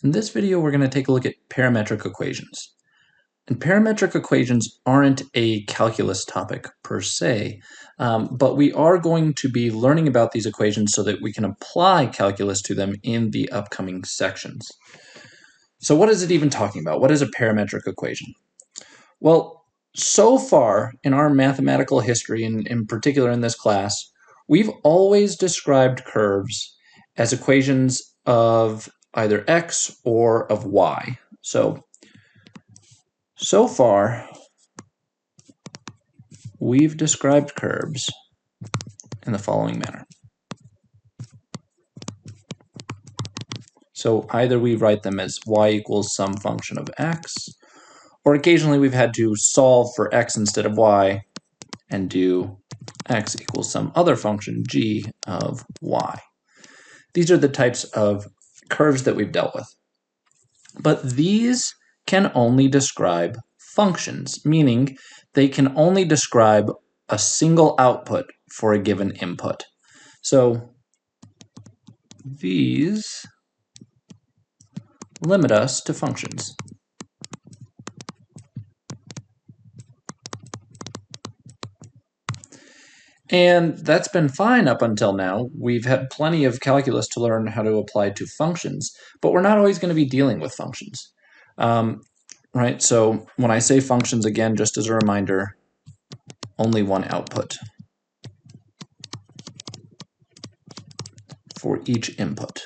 In this video, we're going to take a look at parametric equations. And parametric equations aren't a calculus topic per se, but we are going to be learning about these equations so that we can apply calculus to them in the upcoming sections. So what is it even talking about? What is a parametric equation? Well, so far in our mathematical history, and in particular in this class, we've always described curves as equations of either x or of y. So far, we've described curves in the following manner. So either we write them as y equals some function of x, or occasionally we've had to solve for x instead of y and do x equals some other function g of y. These are the types of curves that we've dealt with. But these can only describe functions, meaning they can only describe a single output for a given input. So these limit us to functions. And that's been fine up until now. We've had plenty of calculus to learn how to apply to functions, but we're not always going to be dealing with functions. Right? So when I say functions, again, just as a reminder, only one output for each input.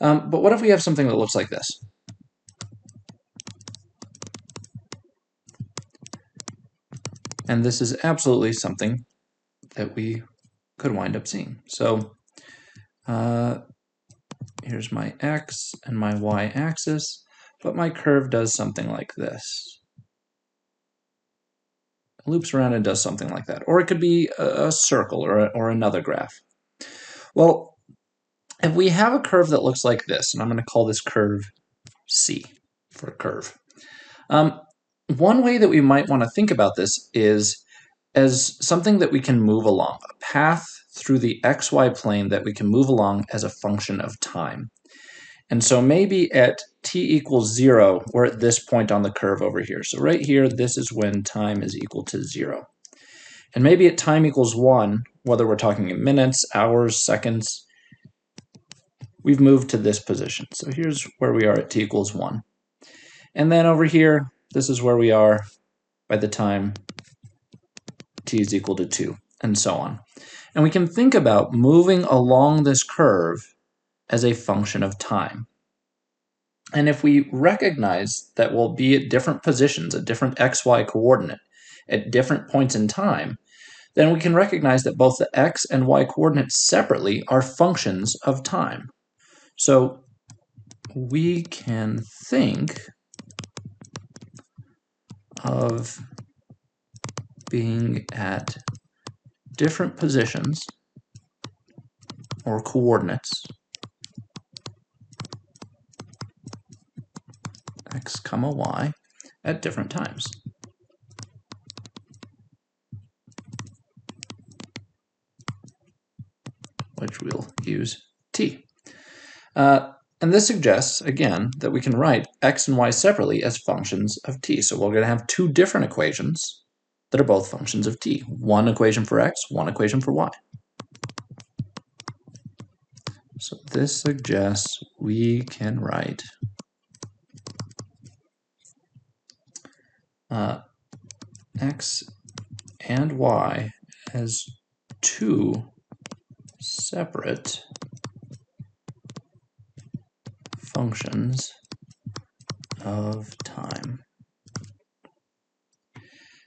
But what if we have something that looks like this? And this is absolutely something that we could wind up seeing. So here's my x and my y-axis, but my curve does something like this. It loops around and does something like that. Or it could be a circle or another graph. Well, if we have a curve that looks like this, and I'm going to call this curve C for curve. One way that we might want to think about this is as something that we can move along, a path through the xy plane that we can move along as a function of time. And so maybe at t equals 0, we're at this point on the curve over here. So right here, this is when time is equal to 0. And maybe at time equals 1, whether we're talking in minutes, hours, seconds, we've moved to this position. So here's where we are at t equals 1. And then over here, this is where we are by the time t is equal to 2, and so on. And we can think about moving along this curve as a function of time. And if we recognize that we'll be at different positions, a different xy coordinate, at different points in time, then we can recognize that both the x and y coordinates separately are functions of time. So we can think of being at different positions or coordinates, x comma y, at different times. Which we'll use t. And this suggests, again, that we can write x and y separately as functions of t. So we're going to have two different equations that are both functions of t. One equation for x, one equation for y. So this suggests we can write x and y as two separate functions of time.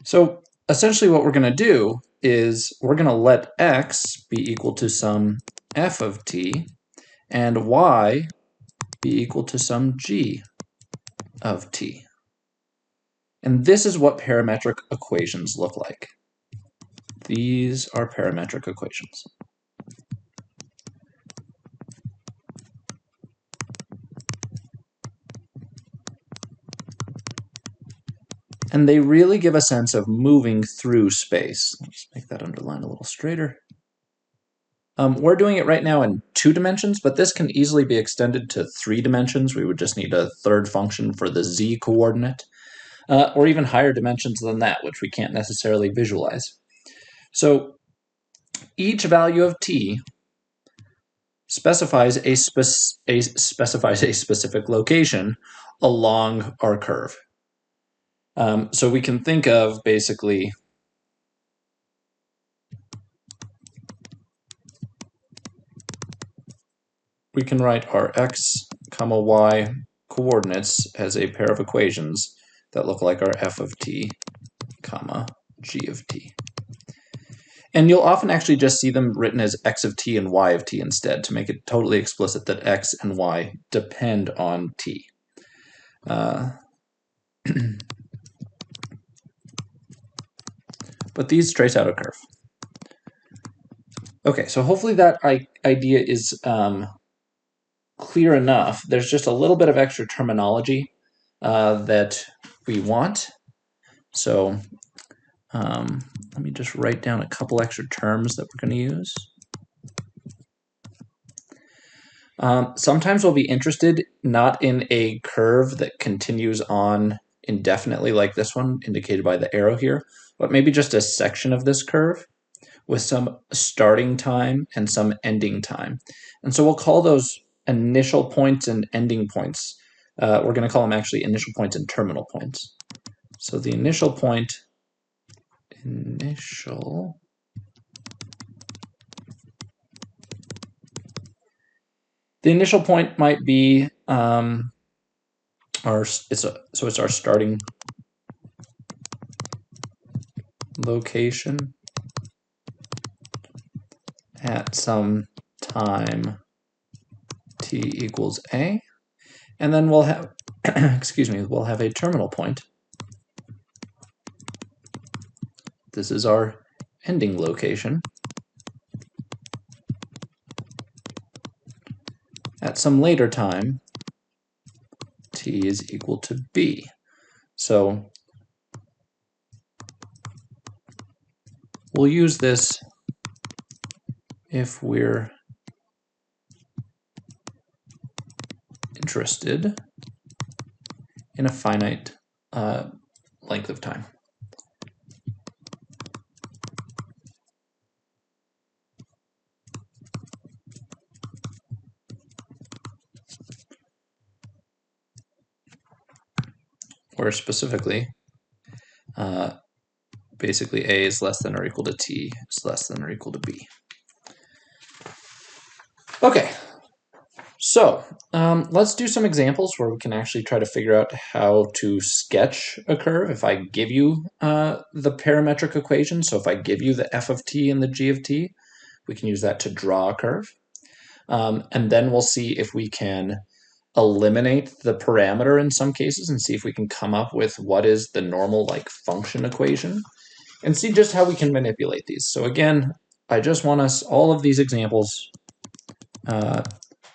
So essentially what we're going to do is we're going to let x be equal to some f of t and y be equal to some g of t. And this is what parametric equations look like. These are parametric equations. And they really give a sense of moving through space. Let's make that underline a little straighter. We're doing it right now in 2 dimensions, but this can easily be extended to 3 dimensions. We would just need a third function for the z coordinate, or even higher dimensions than that, which we can't necessarily visualize. So each value of t specifies a specific location along our curve. So we can think of basically we can write our x comma y coordinates as a pair of equations that look like our f of t comma g of t. And you'll often actually just see them written as x of t and y of t instead to make it totally explicit that x and y depend on t. But these trace out a curve. Okay, so hopefully that idea is clear enough. There's just a little bit of extra terminology that we want. So let me just write down a couple extra terms that we're going to use. Sometimes we'll be interested not in a curve that continues on indefinitely like this one, indicated by the arrow here, but maybe just a section of this curve with some starting time and some ending time. And so we'll call those initial points and ending points. We're going to call them actually initial points and terminal points. So the initial point, the initial point might be it's our starting location at some time t equals a, and then we'll have we'll have a terminal point. This is our ending location at some later time t is equal to b. So we'll use this if we're interested in a finite length of time. Or specifically, basically a is less than or equal to t is less than or equal to b. Okay, so let's do some examples where we can actually try to figure out how to sketch a curve. If I give you the parametric equation, so if I give you the f of t and the g of t, we can use that to draw a curve. And then we'll see if we can eliminate the parameter in some cases and see if we can come up with what is the normal function equation and see just how we can manipulate these. So again, I just want us, all of these examples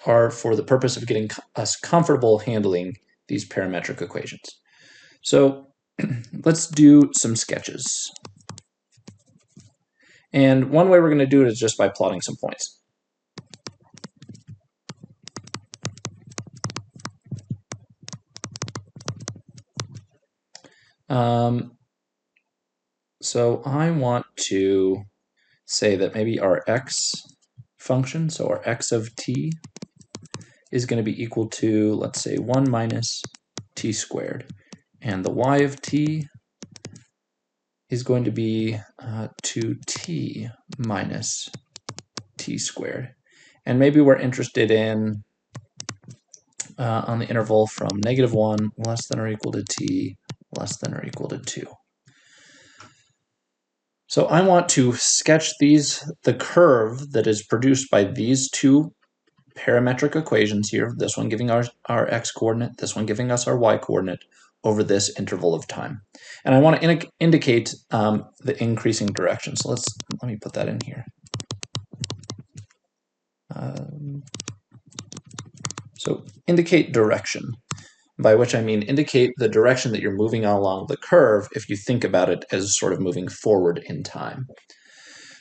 are for the purpose of getting us comfortable handling these parametric equations. So let's do some sketches. And one way we're going to do it is just by plotting some points. So I want to say that maybe our x function, so our x of t, is going to be equal to, let's say, 1 minus t squared. And the y of t is going to be 2t minus t squared. And maybe we're interested in on the interval from -1 less than or equal to t less than or equal to 2. So I want to sketch the curve that is produced by these two parametric equations here, this one giving our x coordinate, this one giving us our y coordinate, over this interval of time. And I want to indicate the increasing direction. So let me put that in here. So indicate direction, by which I mean indicate the direction that you're moving along the curve if you think about it as sort of moving forward in time.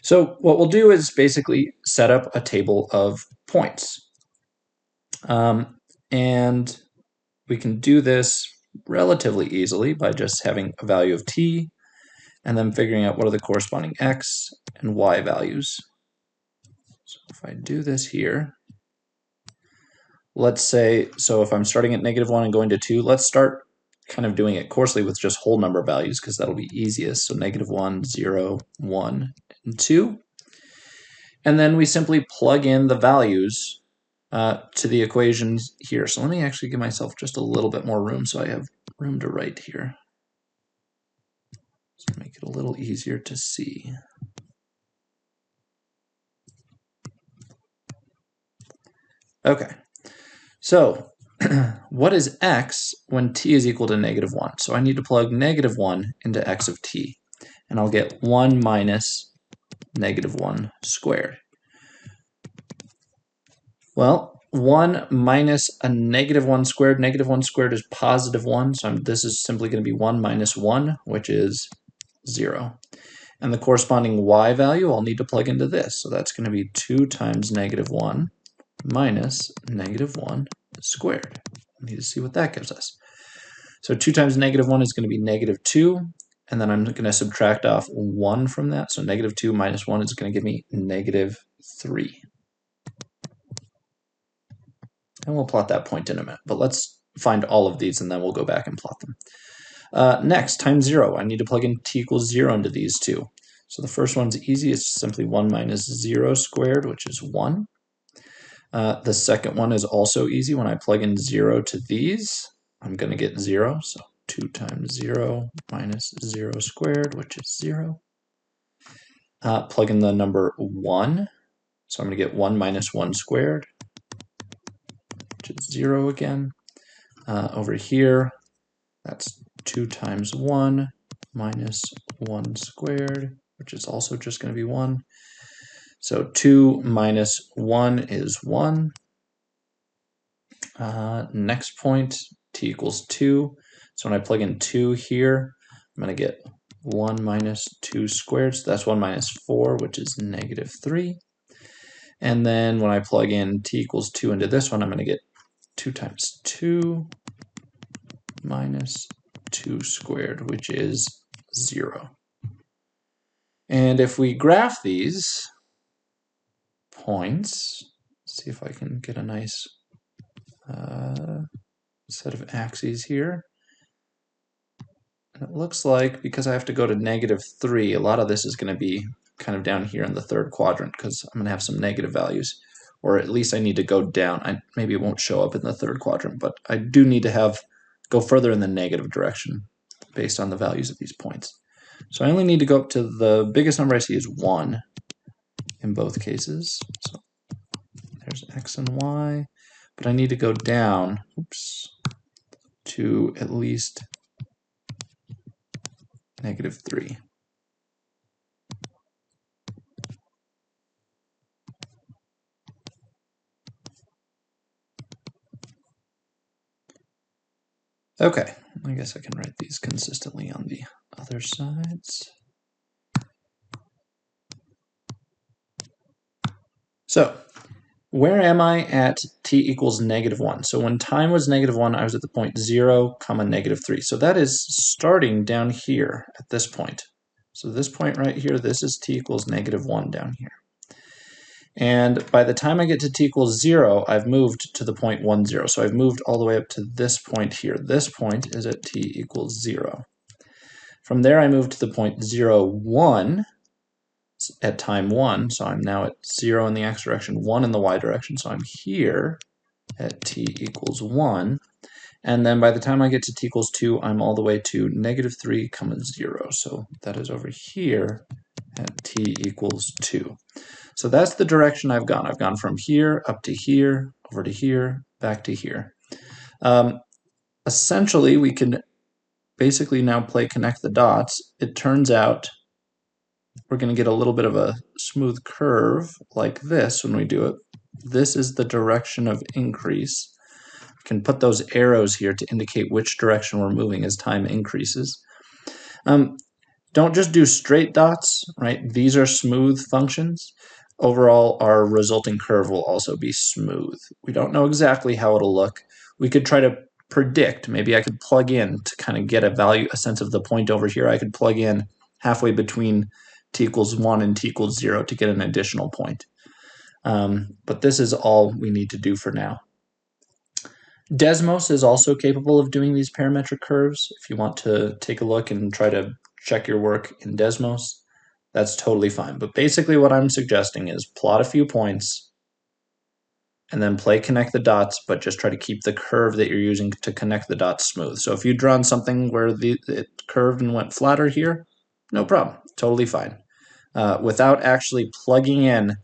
So what we'll do is basically set up a table of points. And we can do this relatively easily by just having a value of t and then figuring out what are the corresponding x and y values. So if I do this here, let's say, so if I'm starting at -1 and going to 2, let's start kind of doing it coarsely with just whole number values because that'll be easiest. So -1, 0, 1, and 2. And then we simply plug in the values to the equations here. So let me actually give myself just a little bit more room so I have room to write here. So make it a little easier to see. Okay, so what is x when t is equal to -1? So I need to plug -1 into x of t, and I'll get 1 minus -1 squared. Well, 1 minus a -1 squared, -1 squared is +1, so this is simply going to be 1 minus 1, which is 0. And the corresponding y value I'll need to plug into this, so that's going to be 2 times -1 minus -1 squared. We need to see what that gives us. So 2 times -1 is going to be -2, and then I'm going to subtract off 1 from that, so -2 minus 1 is going to give me -3. And we'll plot that point in a minute, but let's find all of these and then we'll go back and plot them. Next, times 0. I need to plug in t equals 0 into these two. So the first one's easy. It's simply 1 minus 0 squared, which is 1. The second one is also easy. When I plug in 0 to these, I'm going to get 0. So 2 times 0 minus 0 squared, which is 0. Plug in the number 1. So I'm going to get 1 minus 1 squared, which is 0 again. Over here, that's 2 times 1 minus 1 squared, which is also just going to be 1. So 2 minus 1 is 1. Next point, t equals 2. So when I plug in 2 here, I'm going to get 1 minus 2 squared. So that's 1 minus 4, which is -3. And then when I plug in t equals 2 into this one, I'm going to get 2 times 2 minus 2 squared, which is 0. And if we graph these points, see if I can get a nice set of axes here. And it looks like, because I have to go to -3, a lot of this is going to be kind of down here in the third quadrant because I'm going to have some negative values. Or at least I need to go down. Maybe it won't show up in the third quadrant, but I do need to go further in the negative direction based on the values of these points. So I only need to go up to the biggest number I see is 1 in both cases. So there's x and y, but I need to go down, to at least -3. Okay, I guess I can write these consistently on the other sides. So, where am I at t equals -1? So when time was -1, I was at the point 0, -3. So that is starting down here at this point. So this point right here, this is t equals -1 down here. And by the time I get to t equals 0, I've moved to the point 1, 0. So I've moved all the way up to this point here. This point is at t equals 0. From there, I moved to the point 0, 1 at time 1. So I'm now at 0 in the x direction, 1 in the y direction. So I'm here at t equals 1. And then by the time I get to t equals 2, I'm all the way to -3, 0. So that is over here at t equals 2. So that's the direction I've gone. I've gone from here up to here, over to here, back to here. Essentially, we can basically now play connect the dots. It turns out we're going to get a little bit of a smooth curve like this when we do it. This is the direction of increase. We can put those arrows here to indicate which direction we're moving as time increases. Don't just do straight dots, right? These are smooth functions. Overall, our resulting curve will also be smooth. We don't know exactly how it'll look. We could try to predict. Maybe I could plug in to kind of get a sense of the point over here. I could plug in halfway between t equals 1 and t equals 0 to get an additional point. But this is all we need to do for now. Desmos is also capable of doing these parametric curves. If you want to take a look and try to check your work in Desmos, that's totally fine. But basically what I'm suggesting is plot a few points and then play connect the dots, but just try to keep the curve that you're using to connect the dots smooth. So if you'd drawn something where it curved and went flatter here, no problem, totally fine. Without actually plugging in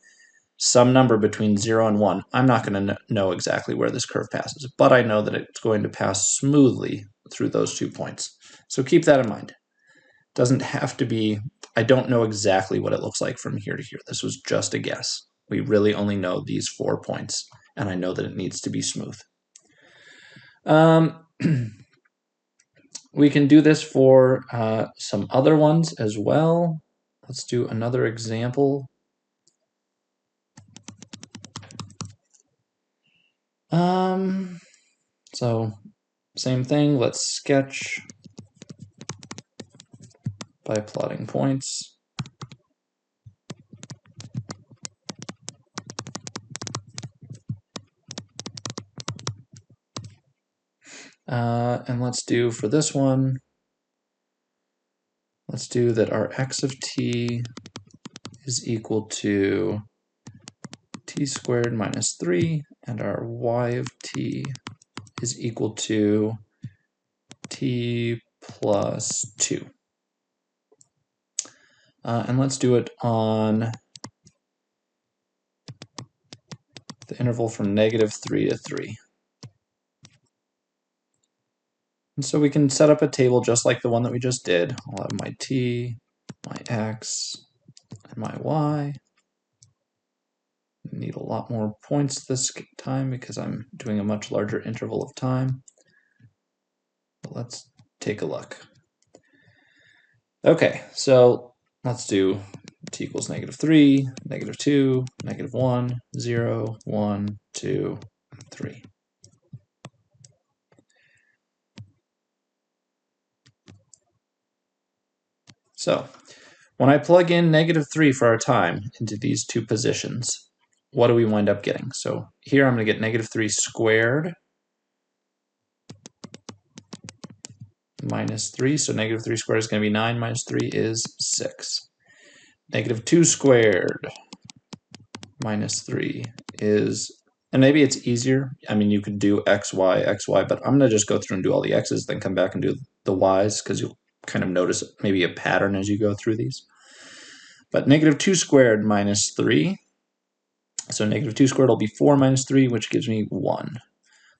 some number between 0 and 1, I'm not going to know exactly where this curve passes, but I know that it's going to pass smoothly through those 2 points. So keep that in mind. It doesn't have to be, I don't know exactly what it looks like from here to here. This was just a guess. We really only know these 4 points, and I know that it needs to be smooth. We can do this for some other ones as well. Let's do another example. So same thing, let's sketch by plotting points. And let's do for this one, let's do that our x of t is equal to t squared minus 3, and our y of t is equal to t plus 2. And let's do it on the interval from -3 to 3. And so we can set up a table just like the one that we just did. I'll have my t, my x, and my y. I need a lot more points this time because I'm doing a much larger interval of time. But let's take a look. Okay, so let's do t equals -3, -2, -1, 0, 1, 2, 3. So when I plug in -3 for our time into these two positions, what do we wind up getting? So here I'm going to get -3 squared minus 3. So -3 squared is going to be 9 minus 3 is 6. -2 squared minus 3 is, and maybe it's easier. I mean, you could do x, y, but I'm going to just go through and do all the x's, then come back and do the y's because you'll kind of notice maybe a pattern as you go through these. But -2 squared minus 3. So -2 squared will be 4 minus 3, which gives me 1.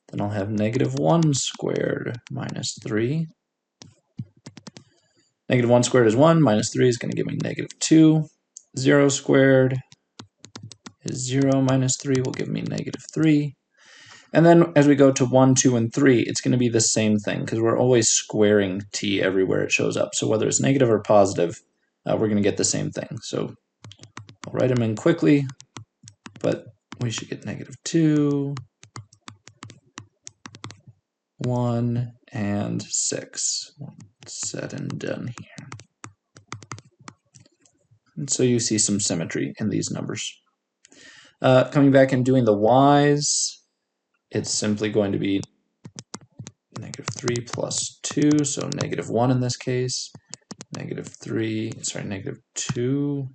Then I'll have -1 squared minus 3. -1 squared is 1, minus 3 is going to give me -2. 0 squared is 0 minus 3 will give me -3. And then as we go to 1, 2, and 3, it's going to be the same thing because we're always squaring t everywhere it shows up. So whether it's negative or positive, we're going to get the same thing. So I'll write them in quickly, but we should get -2, 1, and 6. Said and done here. And so you see some symmetry in these numbers. Coming back and doing the y's, it's simply going to be -3 plus 2, so -1 in this case. -2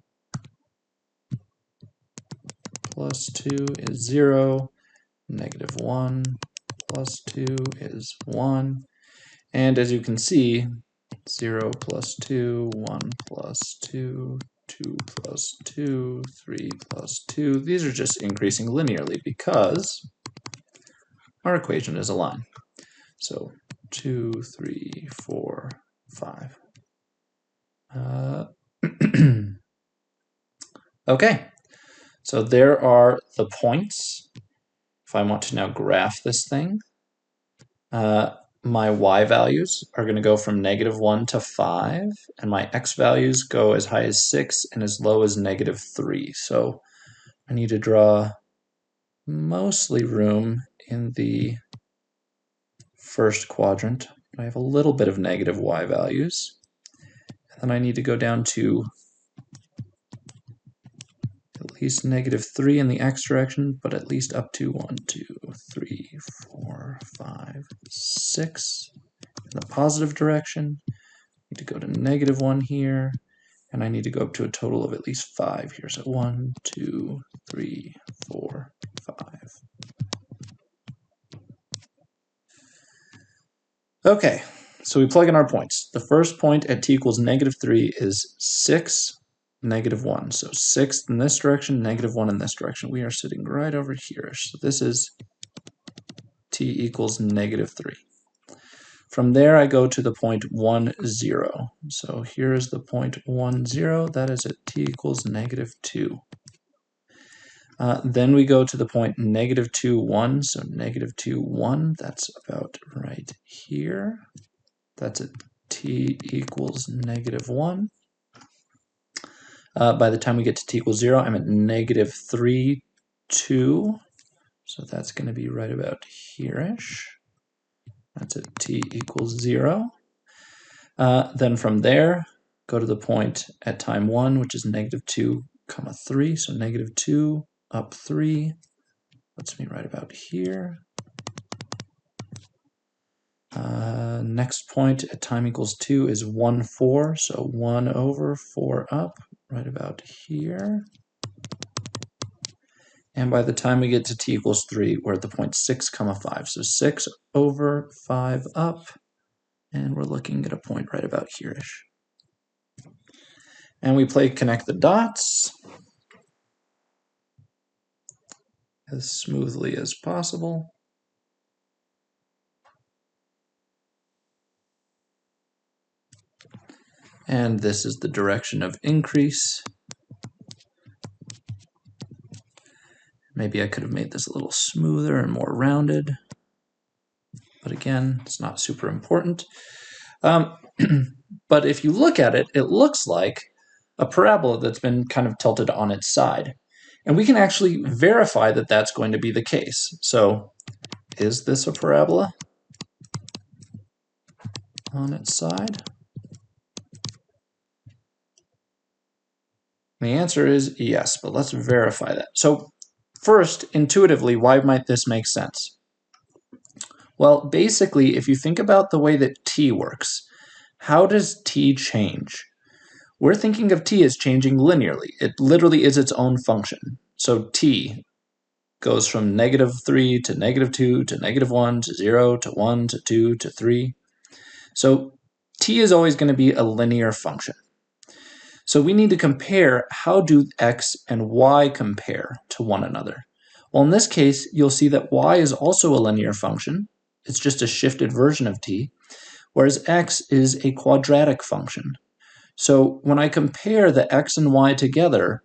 plus 2 is 0. -1 plus 2 is 1. And as you can see, 0 plus 2, 1 plus 2, 2 plus 2, 3 plus 2. These are just increasing linearly because our equation is a line. So 2, 3, 4, 5. Okay, so there are the points. If I want to now graph this thing, my y values are going to go from -1 to 5, and my x values go as high as 6 and as low as -3. So I need to draw mostly room in the first quadrant. I have a little bit of negative y values. And then I need to go down to at least -3 in the x direction, but at least up to 1, 2, 3, 4, 5, 6 in the positive direction. I need to go to -1 here, and I need to go up to a total of at least 5 here. So 1, 2, 3, 4, 5. Okay, so we plug in our points. The first point at t equals -3 is 6, -1. So 6 in this direction, -1 in this direction. We are sitting right over here. So this is t equals -3. From there, I go to the point 1, 0. So here is the point 1, 0. That is at t equals -2. Then we go to the point -2, 1. So -2, 1. That's about right here. That's at t equals -1. By the time we get to t equals 0, I'm at -3, 2. So that's going to be right about here-ish. That's at t equals 0. Then from there, go to the point at time 1, which is -2, 3. So -2 up 3 puts me right about here. Next point at time equals 2 is 1, 4. So 1 over 4 up, right about here. And by the time we get to t equals 3, we're at the point 6, 5. So 6 over 5 up, and we're looking at a point right about here-ish. And we play connect the dots as smoothly as possible. And this is the direction of increase. Maybe I could have made this a little smoother and more rounded. But again, it's not super important. But if you look at it, it looks like a parabola that's been kind of tilted on its side. And we can actually verify that that's going to be the case. So is this a parabola on its side? The answer is yes, but let's verify that. So first, intuitively, why might this make sense? Well, basically, if you think about the way that t works, how does t change? We're thinking of t as changing linearly. It literally is its own function. So t goes from -3 to -2 to -1 to 0 to 1 to 2 to 3. So t is always going to be a linear function. So we need to compare how do x and y compare to one another. Well, in this case, you'll see that y is also a linear function. It's just a shifted version of t, whereas x is a quadratic function. So when I compare the x and y together,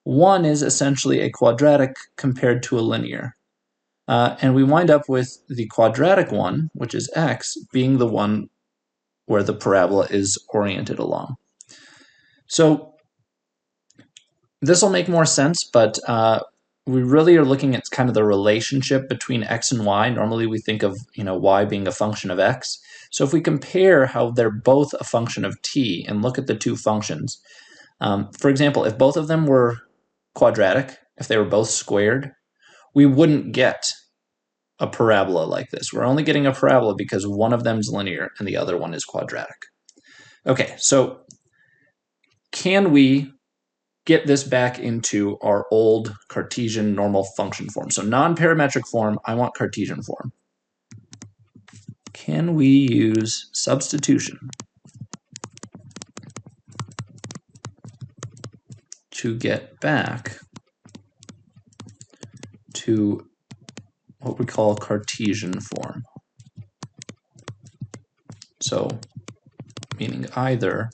one is essentially a quadratic compared to a linear. And we wind up with the quadratic one, which is x, being the one where the parabola is oriented along. So this will make more sense, but we really are looking at kind of the relationship between x and y. Normally we think of y being a function of x. So if we compare how they're both a function of t and look at the two functions, for example, if both of them were quadratic, if they were both squared, we wouldn't get a parabola like this. We're only getting a parabola because one of them is linear and the other one is quadratic. Okay, so can we get this back into our old Cartesian normal function form? So non-parametric form, I want Cartesian form. Can we use substitution to get back to what we call Cartesian form? So meaning either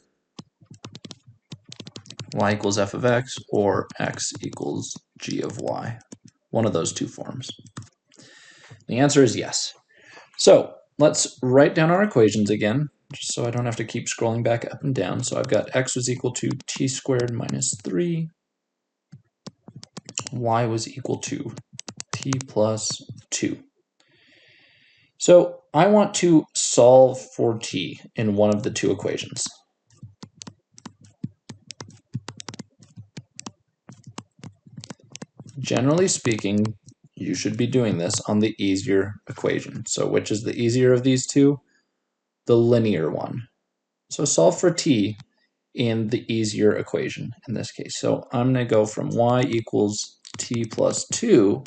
y equals f of x or x equals g of y. One of those two forms. The answer is yes. So let's write down our equations again, just so I don't have to keep scrolling back up and down. So I've got x was equal to t squared minus 3, y was equal to t plus 2. So I want to solve for t in one of the two equations. Generally speaking, you should be doing this on the easier equation. So which is the easier of these two? The linear one. So solve for t in the easier equation in this case. So I'm going to go from y equals t plus 2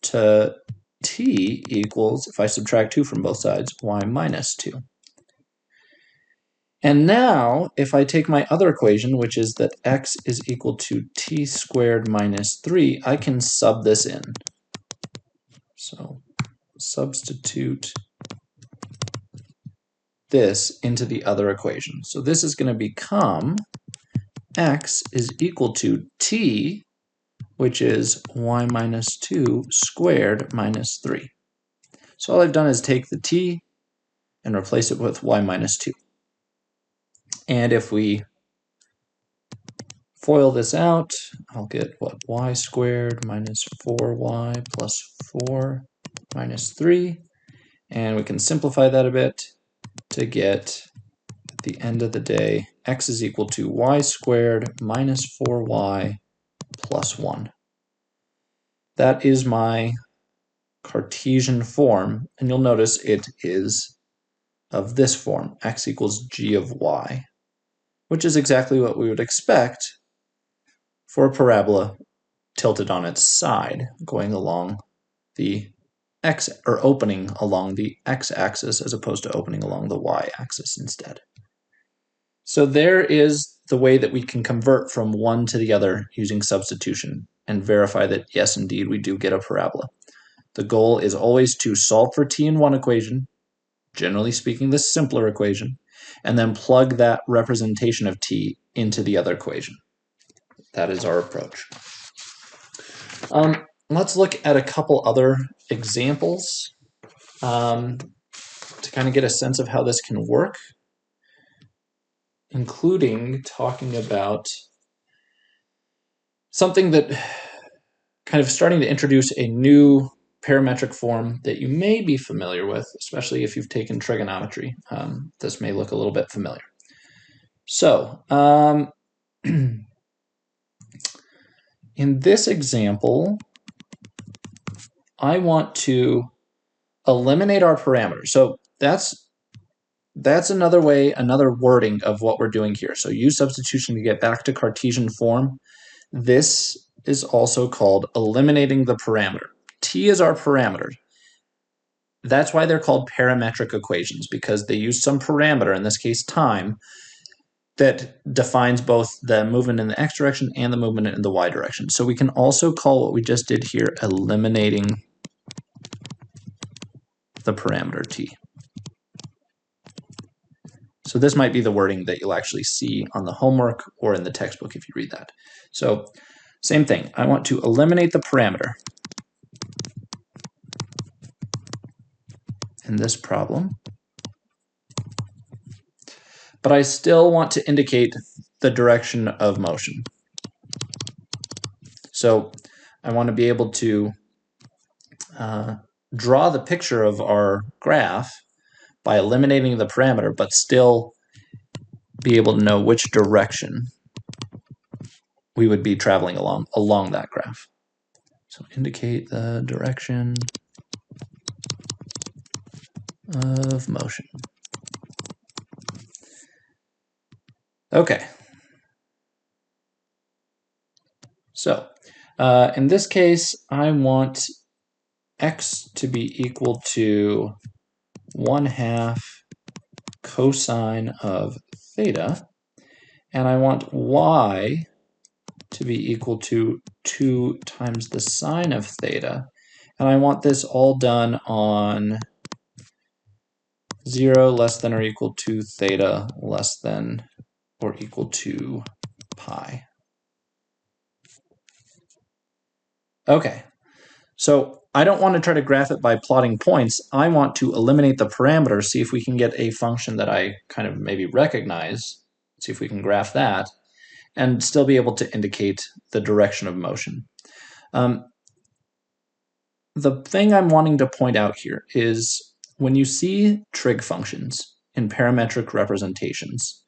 to t equals, if I subtract 2 from both sides, y minus 2. And now, if I take my other equation, which is that x is equal to t squared minus 3, I can sub this in. So substitute this into the other equation. So this is going to become x is equal to t, which is y minus 2 squared minus 3. So all I've done is take the t and replace it with y minus 2. And if we FOIL this out, I'll get what? Y squared minus 4y plus 4 minus 3. And we can simplify that a bit to get, at the end of the day, x is equal to y squared minus 4y plus 1. That is my Cartesian form, and you'll notice it is of this form, x equals g of y, which is exactly what we would expect for a parabola tilted on its side, going along the x, or opening along the x-axis as opposed to opening along the y-axis instead. So there is the way that we can convert from one to the other using substitution and verify that yes, indeed, we do get a parabola. The goal is always to solve for t in one equation, generally speaking the simpler equation, and then plug that representation of t into the other equation. That is our approach. Let's look at a couple other examples to kind of get a sense of how this can work, including talking about something that kind of starting to introduce a new parametric form that you may be familiar with, especially if you've taken trigonometry. This may look a little bit familiar. So, in this example, I want to eliminate our parameters. So that's another way, another wording of what we're doing here. So use substitution to get back to Cartesian form. This is also called eliminating the parameter. T is our parameter. That's why they're called parametric equations, because they use some parameter, in this case time, that defines both the movement in the x direction and the movement in the y direction. So we can also call what we just did here eliminating the parameter t. So this might be the wording that you'll actually see on the homework or in the textbook if you read that. So same thing, I want to eliminate the parameter in this problem, but I still want to indicate the direction of motion. So I want to be able to draw the picture of our graph by eliminating the parameter, but still be able to know which direction we would be traveling along that graph. So indicate the direction of motion. Okay. So in this case, I want x to be equal to 1/2 cosine of theta, and I want y to be equal to 2 times the sine of theta, and I want this all done on 0 less than or equal to theta less than or equal to pi. Okay, so I don't want to try to graph it by plotting points. I want to eliminate the parameter, see if we can get a function that I kind of maybe recognize, see if we can graph that, and still be able to indicate the direction of motion. The thing I'm wanting to point out here is when you see trig functions in parametric representations,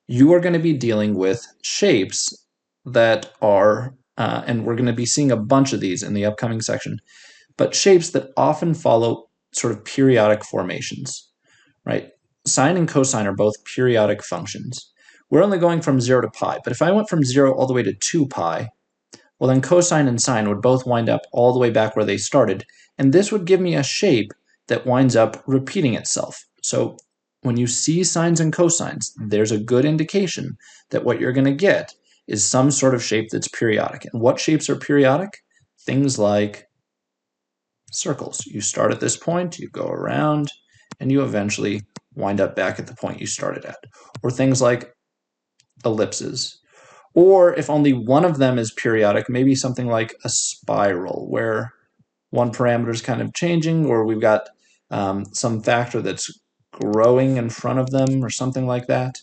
you are going to be dealing with shapes that are, and we're going to be seeing a bunch of these in the upcoming section, but shapes that often follow sort of periodic formations, right? Sine and cosine are both periodic functions. We're only going from 0 to pi, but if I went from 0 all the way to 2 pi, well then cosine and sine would both wind up all the way back where they started, and this would give me a shape that winds up repeating itself. So when you see sines and cosines, there's a good indication that what you're going to get is some sort of shape that's periodic. And what shapes are periodic? Things like circles. You start at this point, you go around, and you eventually wind up back at the point you started at. Or things like ellipses. Or if only one of them is periodic, maybe something like a spiral, where one parameter is kind of changing, or we've got some factor that's growing in front of them, or something like that.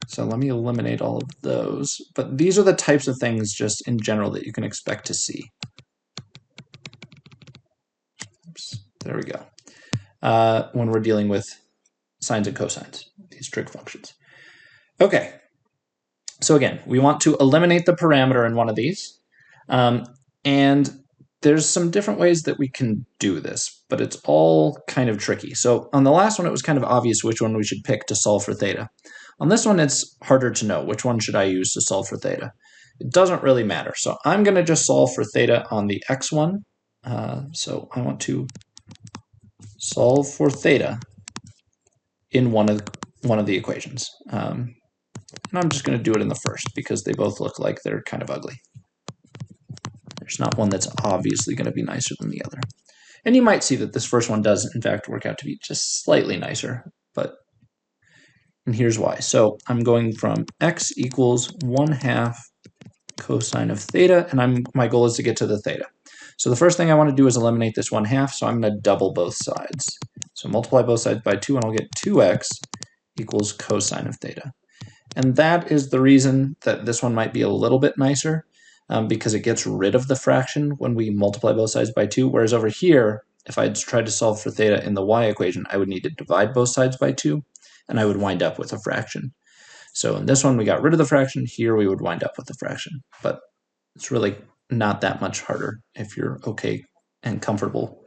So let me eliminate all of those. But these are the types of things just in general that you can expect to see. Oops, there we go. When we're dealing with sines and cosines, these trig functions. Okay, so again, we want to eliminate the parameter in one of these. And there's some different ways that we can do this, but it's all kind of tricky. So on the last one, it was kind of obvious which one we should pick to solve for theta. On this one, it's harder to know which one should I use to solve for theta. It doesn't really matter. So I'm going to just solve for theta on the x one. So I want to solve for theta in one of the equations. And I'm just going to do it in the first because they both look like they're kind of ugly. There's not one that's obviously going to be nicer than the other. And you might see that this first one does, in fact, work out to be just slightly nicer. And here's why. So I'm going from x equals 1/2 cosine of theta, and my goal is to get to the theta. So the first thing I want to do is eliminate this 1/2, so I'm going to double both sides. So multiply both sides by 2, and I'll get 2x equals cosine of theta. And that is the reason that this one might be a little bit nicer, because it gets rid of the fraction when we multiply both sides by 2, whereas over here, if I tried to solve for theta in the y equation, I would need to divide both sides by 2, and I would wind up with a fraction. So in this one, we got rid of the fraction. Here, we would wind up with a fraction. But it's really not that much harder if you're okay and comfortable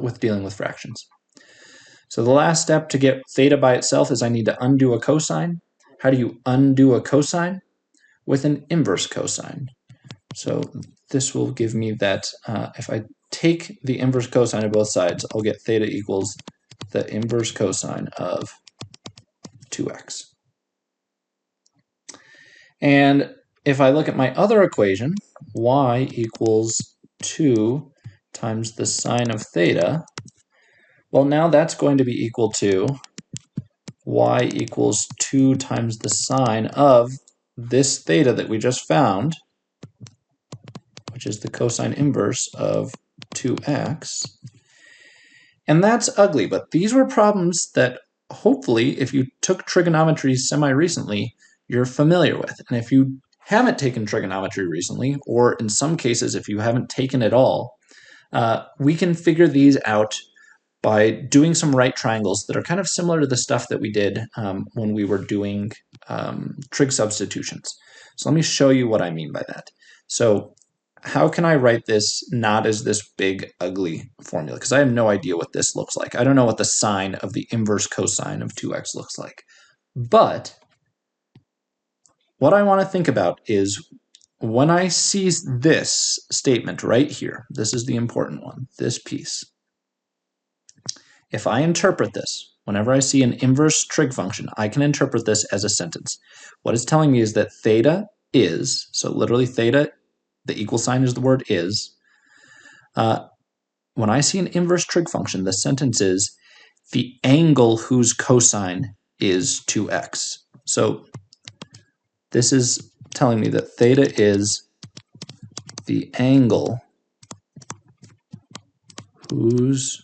with dealing with fractions. So the last step to get theta by itself is I need to undo a cosine. How do you undo a cosine? With an inverse cosine. So this will give me that if I take the inverse cosine of both sides, I'll get theta equals the inverse cosine of 2x. And if I look at my other equation, y equals 2 times the sine of theta, well, now that's going to be equal to y equals 2 times the sine of this theta that we just found, which is the cosine inverse of 2x. And that's ugly, but these were problems that hopefully, if you took trigonometry semi-recently, you're familiar with. And if you haven't taken trigonometry recently, or in some cases, if you haven't taken it all, we can figure these out by doing some right triangles that are kind of similar to the stuff that we did when we were doing trig substitutions. So let me show you what I mean by that. So how can I write this not as this big, ugly formula? Because I have no idea what this looks like. I don't know what the sine of the inverse cosine of 2x looks like. But what I want to think about is when I see this statement right here, this is the important one, this piece. If I interpret this, whenever I see an inverse trig function, I can interpret this as a sentence. What it's telling me is that theta is, so literally theta, the equal sign is the word is. When I see an inverse trig function, the sentence is the angle whose cosine is 2x. So this is telling me that theta is the angle whose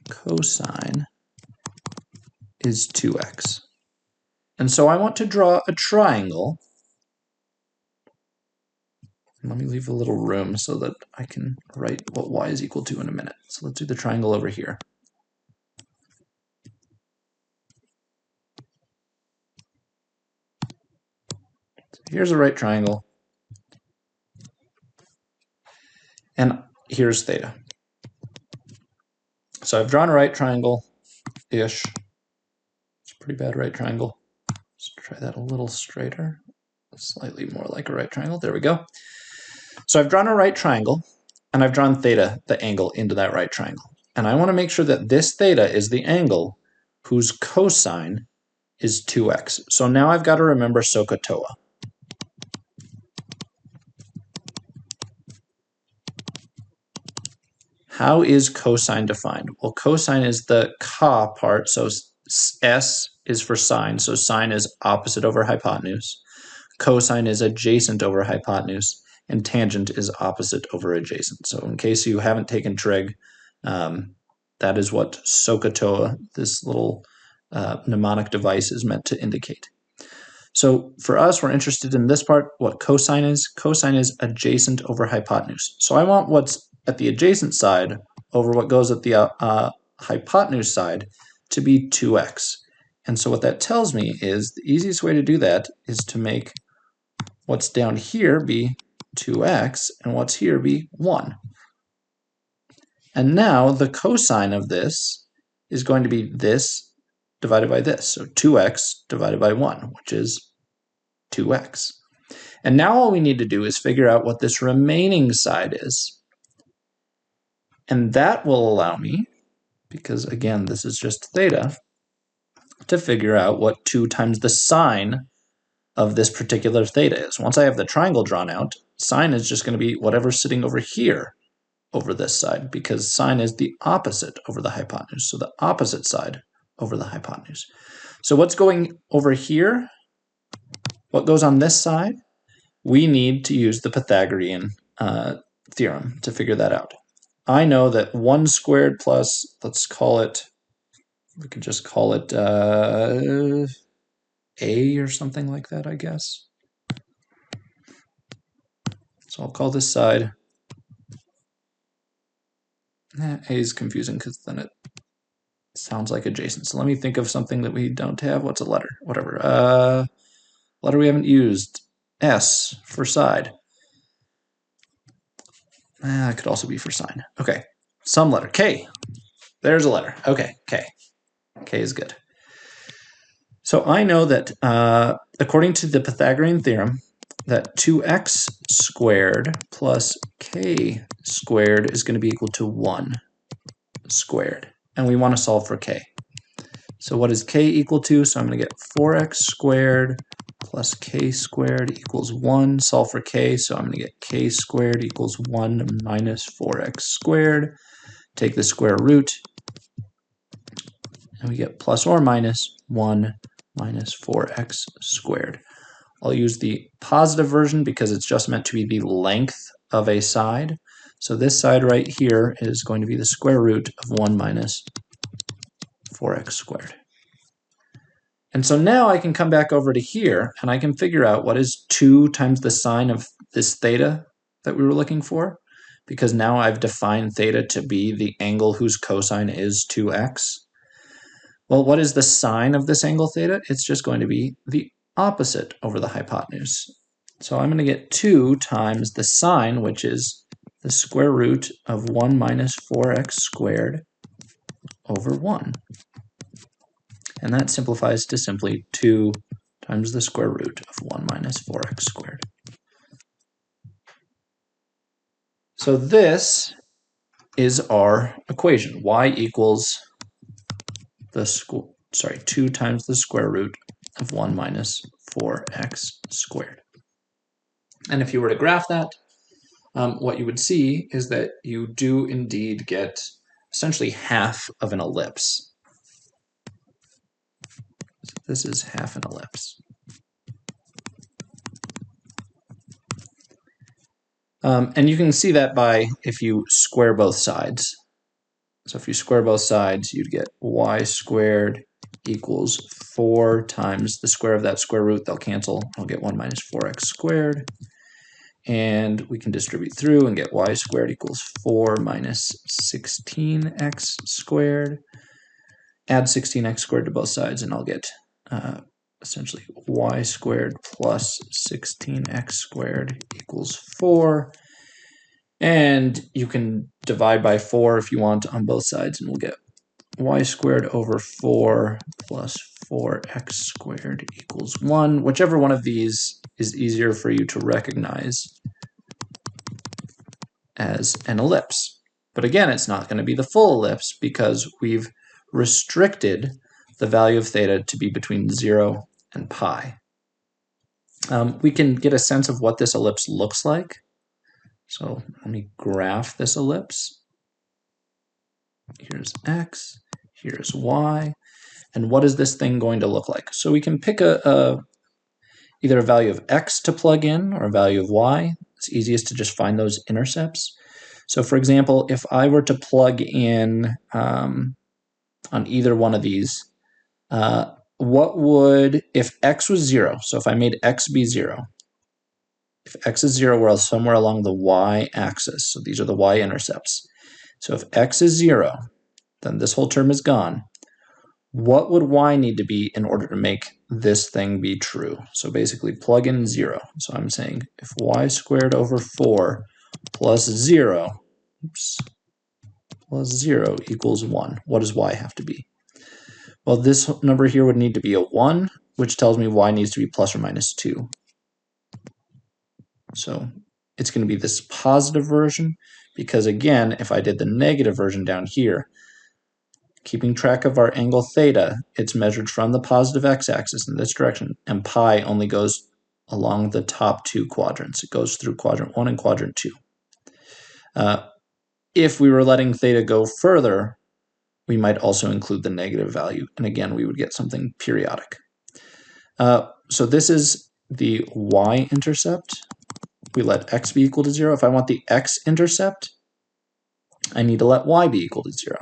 cosine is 2x. And so I want to draw a triangle. Let me leave a little room so that I can write what y is equal to in a minute. So let's do the triangle over here. So here's a right triangle. And here's theta. So I've drawn a right triangle-ish. It's a pretty bad right triangle. Let's try that a little straighter. Slightly more like a right triangle. There we go. So I've drawn a right triangle, and I've drawn theta, the angle, into that right triangle. And I want to make sure that this theta is the angle whose cosine is 2x. So now I've got to remember SOHCAHTOA. How is cosine defined? Well, cosine is the ca part, so S is for sine, so sine is opposite over hypotenuse. Cosine is adjacent over hypotenuse, and tangent is opposite over adjacent. So in case you haven't taken trig, that is what SOHCAHTOA, this little mnemonic device, is meant to indicate. So for us, we're interested in this part, what cosine is. Cosine is adjacent over hypotenuse. So I want what's at the adjacent side over what goes at the hypotenuse side to be 2x. And so what that tells me is the easiest way to do that is to make what's down here be 2x and what's here be 1. And now the cosine of this is going to be this divided by this. So 2x divided by 1, which is 2x. And now all we need to do is figure out what this remaining side is. And that will allow me, because again, this is just theta, to figure out what 2 times the sine of this particular theta is. Once I have the triangle drawn out, sine is just going to be whatever's sitting over here over this side, because sine is the opposite over the hypotenuse. So the opposite side over the hypotenuse. So what's going over here? What goes on this side? We need to use the Pythagorean theorem to figure that out. I know that 1 squared plus, let's call it, we could just call it a or something like that, I guess. So I'll call this side, a is confusing because then it sounds like adjacent. So let me think of something that we don't have. What's a letter? Whatever. Letter we haven't used. S for side. It could also be for sine. Okay, some letter. K. There's a letter. Okay, K. K is good. So I know that according to the Pythagorean theorem, that 2x squared plus k squared is going to be equal to 1 squared. And we want to solve for k. So what is k equal to? So I'm going to get 4x squared plus k squared equals 1. Solve for k, so I'm going to get k squared equals 1 minus 4x squared. Take the square root, and we get plus or minus 1 minus 4x squared. I'll use the positive version because it's just meant to be the length of a side. So this side right here is going to be the square root of 1 minus 4x squared. And so now I can come back over to here and I can figure out what is 2 times the sine of this theta that we were looking for, because now I've defined theta to be the angle whose cosine is 2x. Well, what is the sine of this angle theta? It's just going to be the opposite over the hypotenuse. So I'm going to get 2 times the sine, which is the square root of 1 minus 4x squared over 1. And that simplifies to simply 2 times the square root of 1 minus 4x squared. So this is our equation. Y equals 2 times the square root of 1 minus 4x squared. And if you were to graph that, what you would see is that you do indeed get essentially half of an ellipse. So this is half an ellipse. And you can see that by if you square both sides. So if you square both sides, you'd get y squared equals 4 times the square of that square root. They'll cancel. I'll get 1 minus 4x squared. And we can distribute through and get y squared equals 4 minus 16x squared. Add 16x squared to both sides, and I'll get essentially y squared plus 16x squared equals 4. And you can divide by 4 if you want on both sides, and we'll get y squared over 4 plus 4x squared equals 1. Whichever one of these is easier for you to recognize as an ellipse. But again, it's not going to be the full ellipse because we've restricted the value of theta to be between 0 and pi. We can get a sense of what this ellipse looks like. So let me graph this ellipse. Here's x, here's y, and what is this thing going to look like? So we can pick either a value of x to plug in or a value of y. It's easiest to just find those intercepts. So for example, if I were to plug in on either one of these, what would, if x was 0, so if I made x be 0, if x is 0, we're somewhere along the y-axis, so these are the y-intercepts. So if x is 0, then this whole term is gone. What would y need to be in order to make this thing be true? So basically plug in 0. So I'm saying if y squared over 4 plus 0, plus 0 equals 1, what does y have to be? Well, this number here would need to be a 1, which tells me y needs to be plus or minus 2. So it's going to be this positive version because, again, if I did the negative version down here, keeping track of our angle theta, it's measured from the positive x-axis in this direction, and pi only goes along the top 2 quadrants. It goes through quadrant 1 and quadrant 2. If we were letting theta go further, we might also include the negative value, and again, we would get something periodic. So this is the y-intercept. We let x be equal to 0. If I want the x-intercept, I need to let y be equal to 0.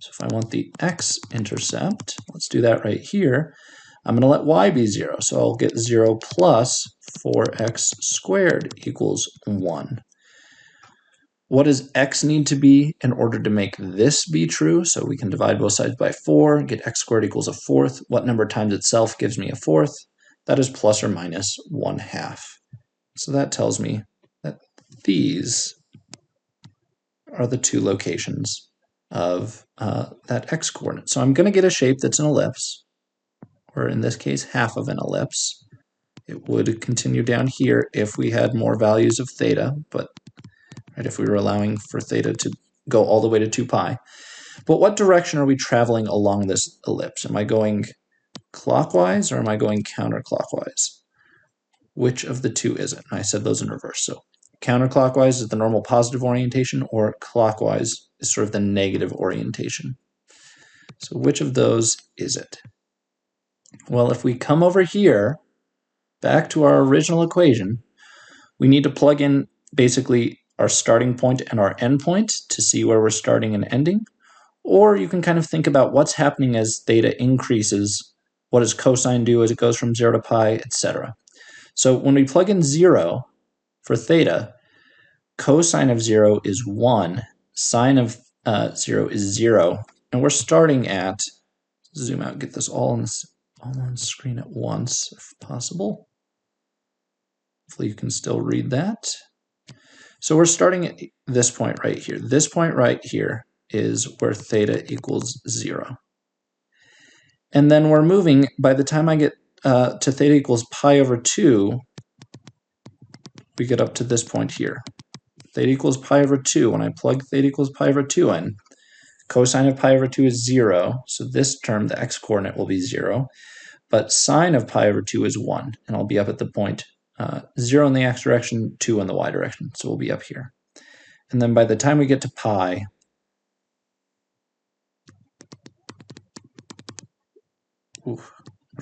So if I want the x-intercept, let's do that right here, I'm going to let y be 0. So I'll get 0 plus 4x squared equals 1. What does x need to be in order to make this be true? So we can divide both sides by 4, get x squared equals a fourth. What number times itself gives me a fourth? That is plus or minus 1/2. So that tells me that these are the 2 locations of that x-coordinate. So I'm going to get a shape that's an ellipse, or in this case, half of an ellipse. It would continue down here if we had more values of theta, but right, if we were allowing for theta to go all the way to 2 pi. But what direction are we traveling along this ellipse? Am I going clockwise or am I going counterclockwise? Which of the two is it? And I said those in reverse. So counterclockwise is the normal positive orientation, or clockwise is sort of the negative orientation. So which of those is it? Well, if we come over here, back to our original equation, we need to plug in basically our starting point and our end point to see where we're starting and ending. Or you can kind of think about what's happening as theta increases. What does cosine do as it goes from 0 to pi, etc. So when we plug in 0 for theta, cosine of 0 is 1, sine of 0 is 0, and we're starting at, zoom out, get this all on screen at once if possible. Hopefully you can still read that. So we're starting at this point right here. This point right here is where theta equals 0. And then we're moving, by the time I get to theta equals pi over 2, we get up to this point here. Theta equals pi over 2. When I plug theta equals pi over 2 in, cosine of pi over 2 is 0. So this term, the x-coordinate, will be 0. But sine of pi over 2 is 1. And I'll be up at the point 0 in the x direction, 2 in the y direction. So we'll be up here. And then by the time we get to pi, we're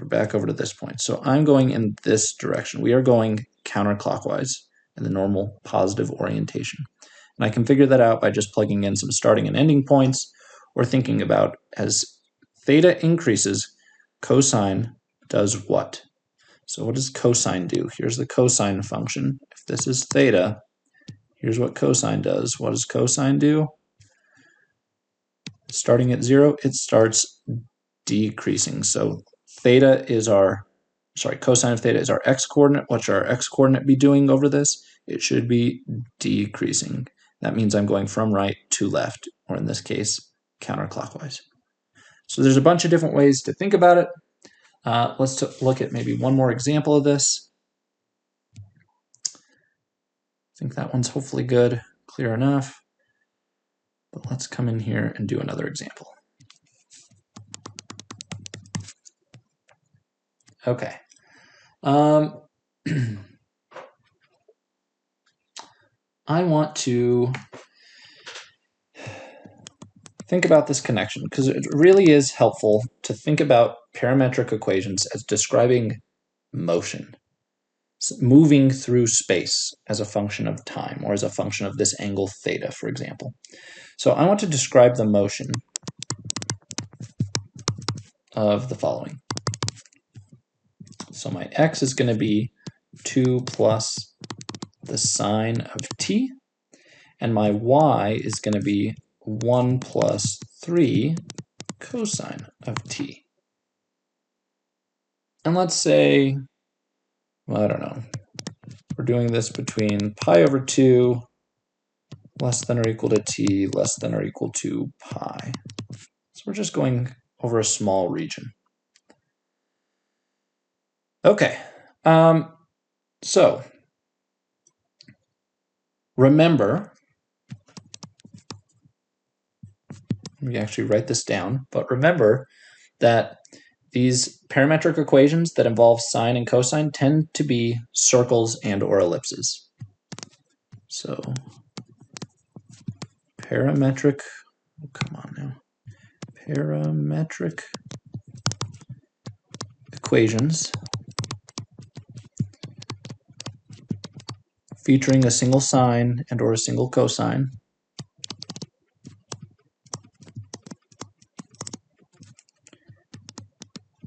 back over to this point. So I'm going in this direction. We are going counterclockwise and the normal positive orientation. And I can figure that out by just plugging in some starting and ending points, or thinking about as theta increases, cosine does what? So what does cosine do? Here's the cosine function. If this is theta, here's what cosine does. What does cosine do? Starting at 0, it starts decreasing. So theta is cosine of theta is our x-coordinate. What should our x-coordinate be doing over this? It should be decreasing. That means I'm going from right to left, or in this case, counterclockwise. So there's a bunch of different ways to think about it. Let's look at maybe one more example of this. I think that one's hopefully good, clear enough. But let's come in here and do another example. Okay. I want to think about this connection because it really is helpful to think about parametric equations as describing motion, moving through space as a function of time, or as a function of this angle theta, for example. So I want to describe the motion of the following. So my x is going to be 2 plus the sine of t, and my y is going to be 1 plus 3 cosine of t. And let's say, well, I don't know, we're doing this between pi over 2 less than or equal to t less than or equal to pi. So we're just going over a small region. Okay, so remember, let me actually write this down, but remember that these parametric equations that involve sine and cosine tend to be circles and or ellipses. So parametric, oh, come on now, parametric equations featuring a single sine and or a single cosine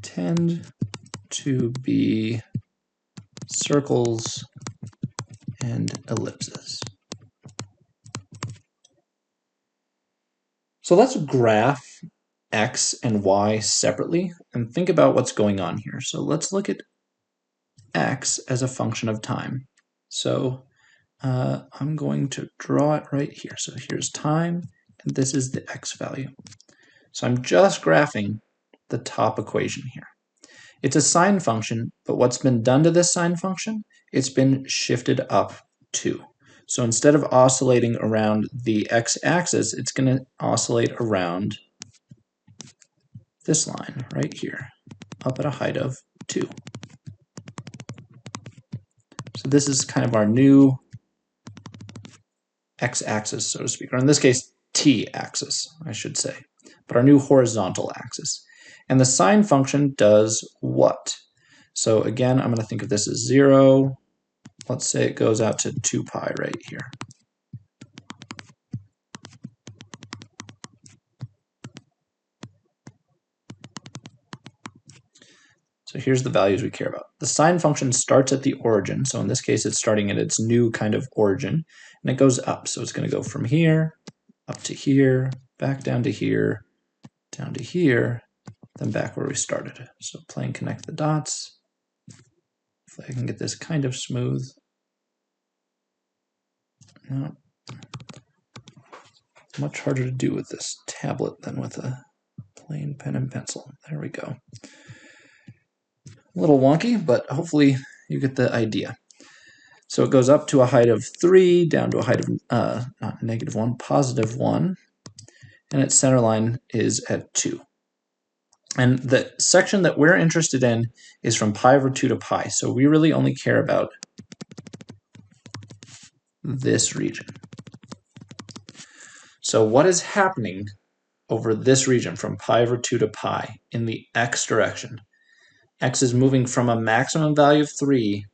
tend to be circles and ellipses. So let's graph x and y separately and think about what's going on here. So let's look at x as a function of time. So I'm going to draw it right here. So here's time, and this is the x value. So I'm just graphing the top equation here. It's a sine function, but what's been done to this sine function? It's been shifted up 2. So instead of oscillating around the x-axis, it's going to oscillate around this line right here, up at a height of 2. So this is kind of our new x-axis, so to speak, or in this case, t-axis, I should say, but our new horizontal axis. And the sine function does what? So again, I'm going to think of this as 0. Let's say it goes out to 2 pi right here. So here's the values we care about. The sine function starts at the origin. So in this case, it's starting at its new kind of origin, and it goes up. So it's going to go from here, up to here, back down to here, down to here, then back where we started. So playing connect the dots. If I can get this kind of smooth. No. It's much harder to do with this tablet than with a plain pen and pencil. There we go. A little wonky, but hopefully you get the idea. So it goes up to a height of 3, down to a height of not -1, +1, and its center line is at 2. And the section that we're interested in is from pi over 2 to pi, so we really only care about this region. So what is happening over this region from pi over 2 to pi in the x direction? X is moving from a maximum value of 3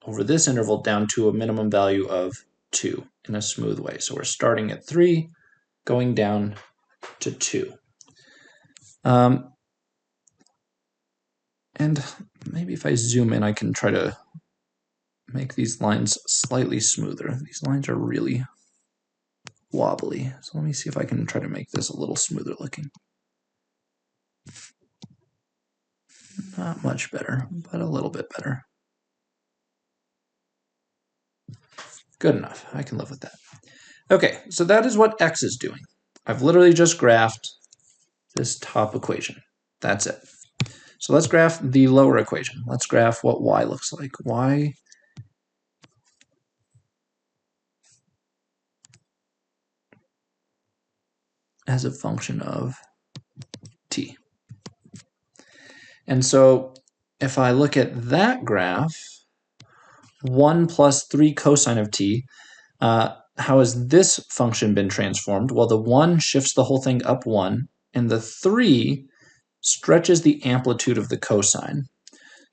over this interval down to a minimum value of 2 in a smooth way. So we're starting at 3, going down to 2. And maybe if I zoom in, I can try to make these lines slightly smoother. These lines are really wobbly. So let me see if I can try to make this a little smoother looking. Not much better, but a little bit better. Good enough. I can live with that. Okay, so that is what x is doing. I've literally just graphed this top equation. That's it. So let's graph the lower equation. Let's graph what y looks like. Y as a function of t. And so if I look at that graph, 1 plus 3 cosine of t, how has this function been transformed? Well, the 1 shifts the whole thing up 1, and the 3 stretches the amplitude of the cosine.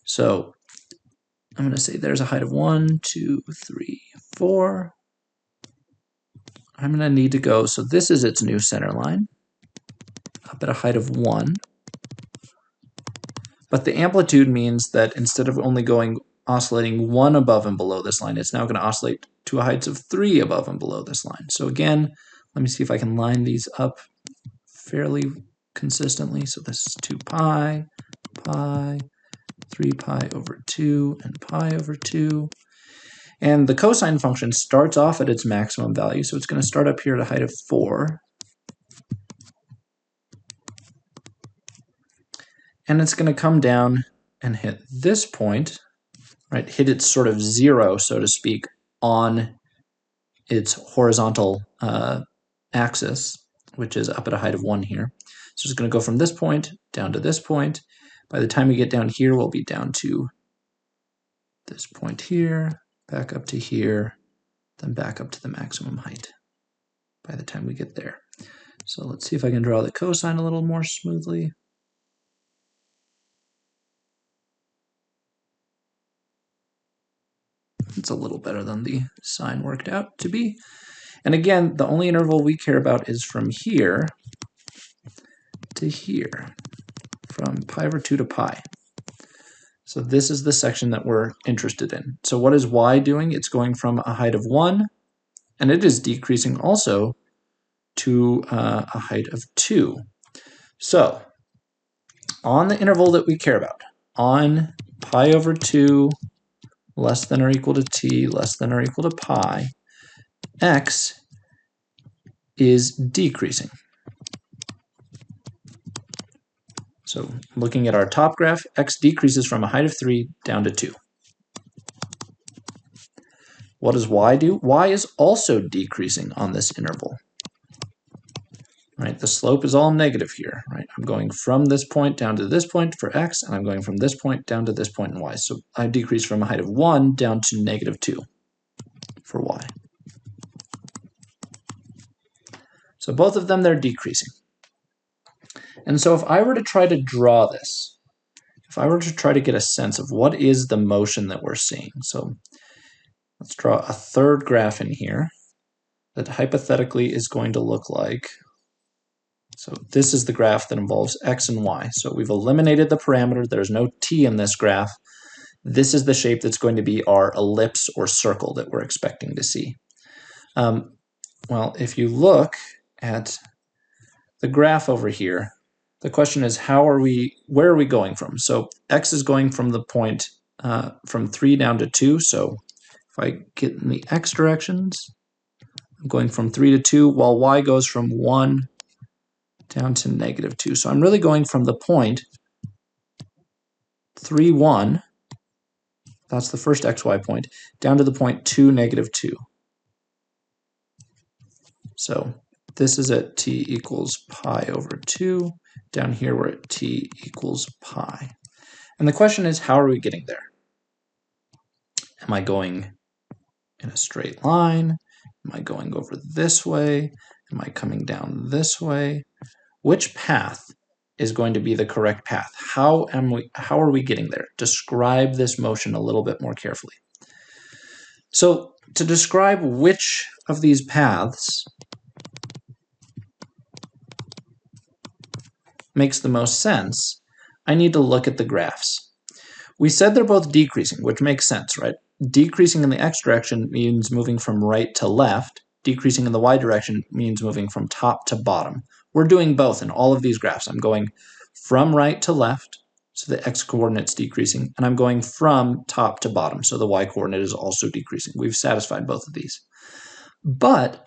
So I'm going to say there's a height of 1, 2, 3, 4. I'm going to need to go, so this is its new center line, up at a height of 1. But the amplitude means that instead of only oscillating 1 above and below this line, it's now going to oscillate to a heights of 3 above and below this line. So again, let me see if I can line these up fairly consistently. So this is 2 pi, pi, 3 pi over 2, and pi over 2. And the cosine function starts off at its maximum value, so it's going to start up here at a height of 4. And it's going to come down and hit this point, right? Hit its sort of 0, so to speak, on its horizontal axis, which is up at a height of 1 here. So it's going to go from this point down to this point. By the time we get down here, we'll be down to this point here, back up to here, then back up to the maximum height by the time we get there. So let's see if I can draw the cosine a little more smoothly. It's a little better than the sine worked out to be. And again, the only interval we care about is from here to here, from pi over 2 to pi. So this is the section that we're interested in. So what is y doing? It's going from a height of 1, and it is decreasing also to a height of 2. So on the interval that we care about, on pi over 2 less than or equal to t less than or equal to pi, x is decreasing. So looking at our top graph, x decreases from a height of 3 down to 2. What does y do? Y is also decreasing on this interval. Right? The slope is all negative here. Right? I'm going from this point down to this point for x, and I'm going from this point down to this point in y. So I decrease from a height of 1 down to negative 2 for y. So both of them, they're decreasing. And so if I were to try to draw this, if I were to try to get a sense of what is the motion that we're seeing, so let's draw a third graph in here that hypothetically is going to look like, so this is the graph that involves x and y. So we've eliminated the parameter. There's no t in this graph. This is the shape that's going to be our ellipse or circle that we're expecting to see. Well, if you look at the graph over here, the question is where are we going from? So x is going from the point from 3 down to 2. So if I get in the x directions, I'm going from 3 to 2, while y goes from 1 down to negative 2. So I'm really going from the point 3, 1, that's the first xy point, down to the point 2, negative 2. So this is at t equals pi over 2. Down here we're at t equals pi. And the question is, how are we getting there? Am I going in a straight line? Am I going over this way? Am I coming down this way? Which path is going to be the correct path? How are we getting there? Describe this motion a little bit more carefully. So to describe which of these paths makes the most sense, I need to look at the graphs. We said they're both decreasing, which makes sense, right? Decreasing in the x direction means moving from right to left. Decreasing in the y direction means moving from top to bottom. We're doing both in all of these graphs. I'm going from right to left, so the x-coordinate's decreasing, and I'm going from top to bottom, so the y-coordinate is also decreasing. We've satisfied both of these. But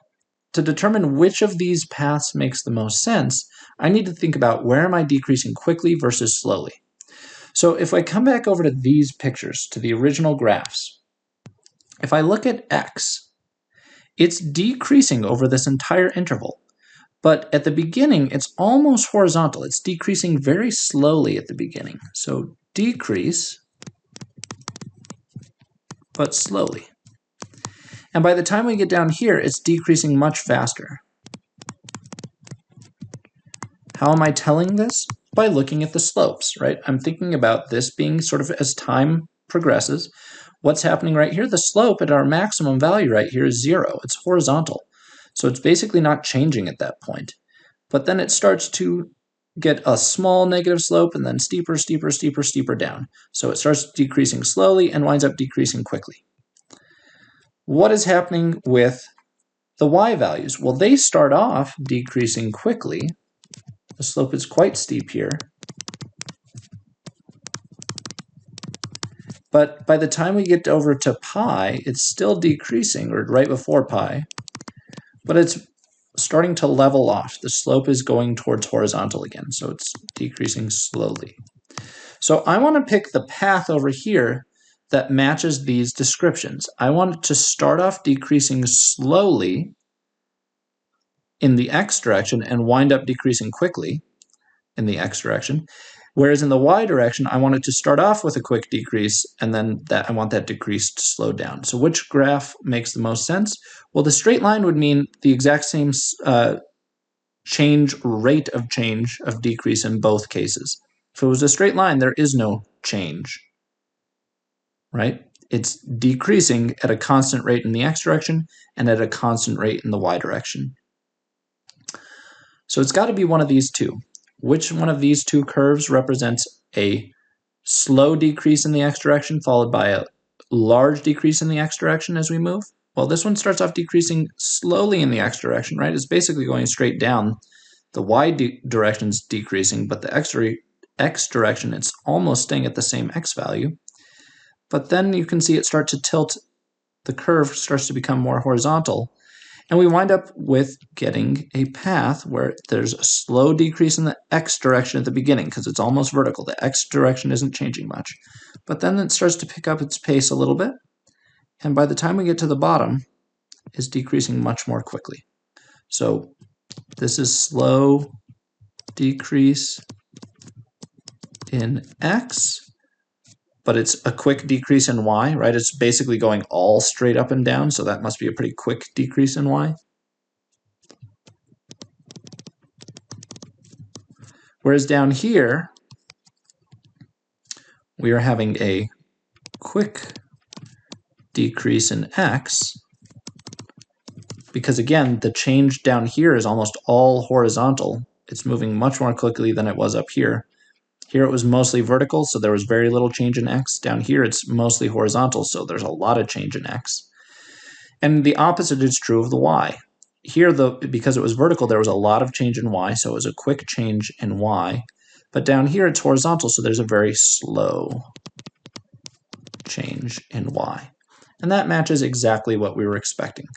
to determine which of these paths makes the most sense, I need to think about where am I decreasing quickly versus slowly. So if I come back over to these pictures, to the original graphs, if I look at x, it's decreasing over this entire interval. But at the beginning, it's almost horizontal. It's decreasing very slowly at the beginning. So decrease, but slowly. And by the time we get down here, it's decreasing much faster. How am I telling this? By looking at the slopes, right? I'm thinking about this being sort of as time progresses. What's happening right here? The slope at our maximum value right here is 0. It's horizontal. So it's basically not changing at that point. But then it starts to get a small negative slope and then steeper, steeper, steeper, steeper down. So it starts decreasing slowly and winds up decreasing quickly. What is happening with the y values? Well, they start off decreasing quickly. The slope is quite steep here. But by the time we get over to pi, it's still decreasing, or right before pi, but it's starting to level off. The slope is going towards horizontal again, so it's decreasing slowly. So I want to pick the path over here that matches these descriptions. I want it to start off decreasing slowly in the x direction and wind up decreasing quickly in the x direction. Whereas in the y direction, I want it to start off with a quick decrease, and then I want that decrease to slow down. So which graph makes the most sense? Well, the straight line would mean the exact same rate of change of decrease in both cases. If it was a straight line, there is no change, right? It's decreasing at a constant rate in the x direction and at a constant rate in the y direction. So it's got to be one of these two. Which one of these two curves represents a slow decrease in the x direction followed by a large decrease in the x direction as we move? Well, this one starts off decreasing slowly in the x direction, right? It's basically going straight down. The y direction is decreasing, but the x direction, it's almost staying at the same x value. But then you can see it start to tilt. The curve starts to become more horizontal. And we wind up with getting a path where there's a slow decrease in the x direction at the beginning because it's almost vertical. The x direction isn't changing much. But then it starts to pick up its pace a little bit. And by the time we get to the bottom, it's decreasing much more quickly. So this is slow decrease in x, but it's a quick decrease in y, right? It's basically going all straight up and down, so that must be a pretty quick decrease in y. Whereas down here, we are having a quick decrease in x, because again, the change down here is almost all horizontal. It's moving much more quickly than it was up here. Here it was mostly vertical, so there was very little change in x. Down here it's mostly horizontal, so there's a lot of change in x. And the opposite is true of the y. Here, because it was vertical, there was a lot of change in y, so it was a quick change in y. But down here it's horizontal, so there's a very slow change in y. And that matches exactly what we were expecting.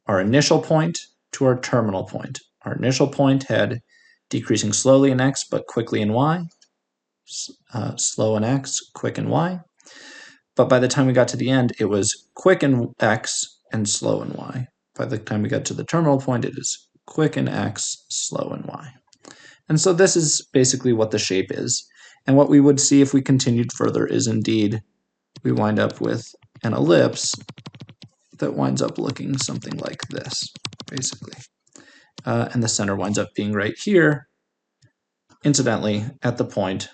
Our initial point to our terminal point. Our initial point had decreasing slowly in x, but quickly in y. Slow in x, quick in y. But by the time we got to the end, it was quick in x and slow in y. By the time we got to the terminal point, it is quick in x, slow in y. And so this is basically what the shape is. And what we would see if we continued further is indeed we wind up with an ellipse that winds up looking something like this, basically. And the center winds up being right here, incidentally, at the point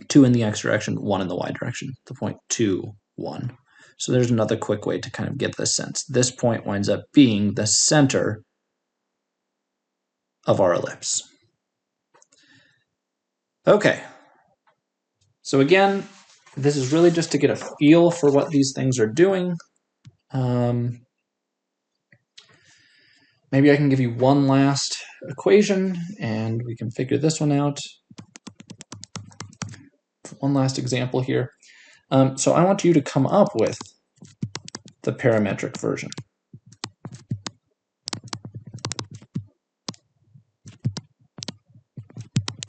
2 in the x direction, 1 in the y direction, the point 2, 1. So there's another quick way to kind of get this sense. This point winds up being the center of our ellipse. Okay. So again, this is really just to get a feel for what these things are doing. Maybe I can give you one last equation and we can figure this one out. One last example here. So I want you to come up with the parametric version.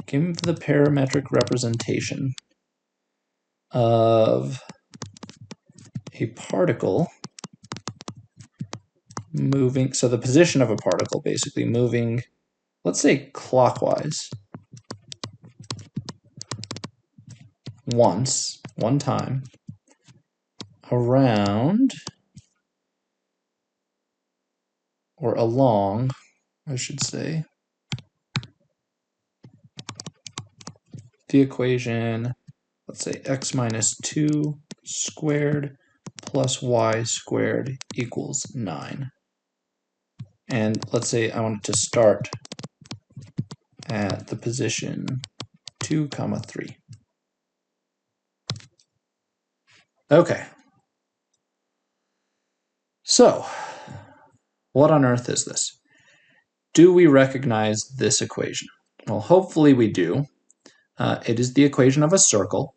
Give the parametric representation of a particle moving, so the position of a particle basically moving, let's say clockwise, one time, around, or along, I should say, the equation, let's say x minus 2 squared plus y squared equals 9. And let's say I want it to start at the position 2, 3. Okay. So, what on earth is this? Do we recognize this equation? Well, hopefully we do. It is the equation of a circle.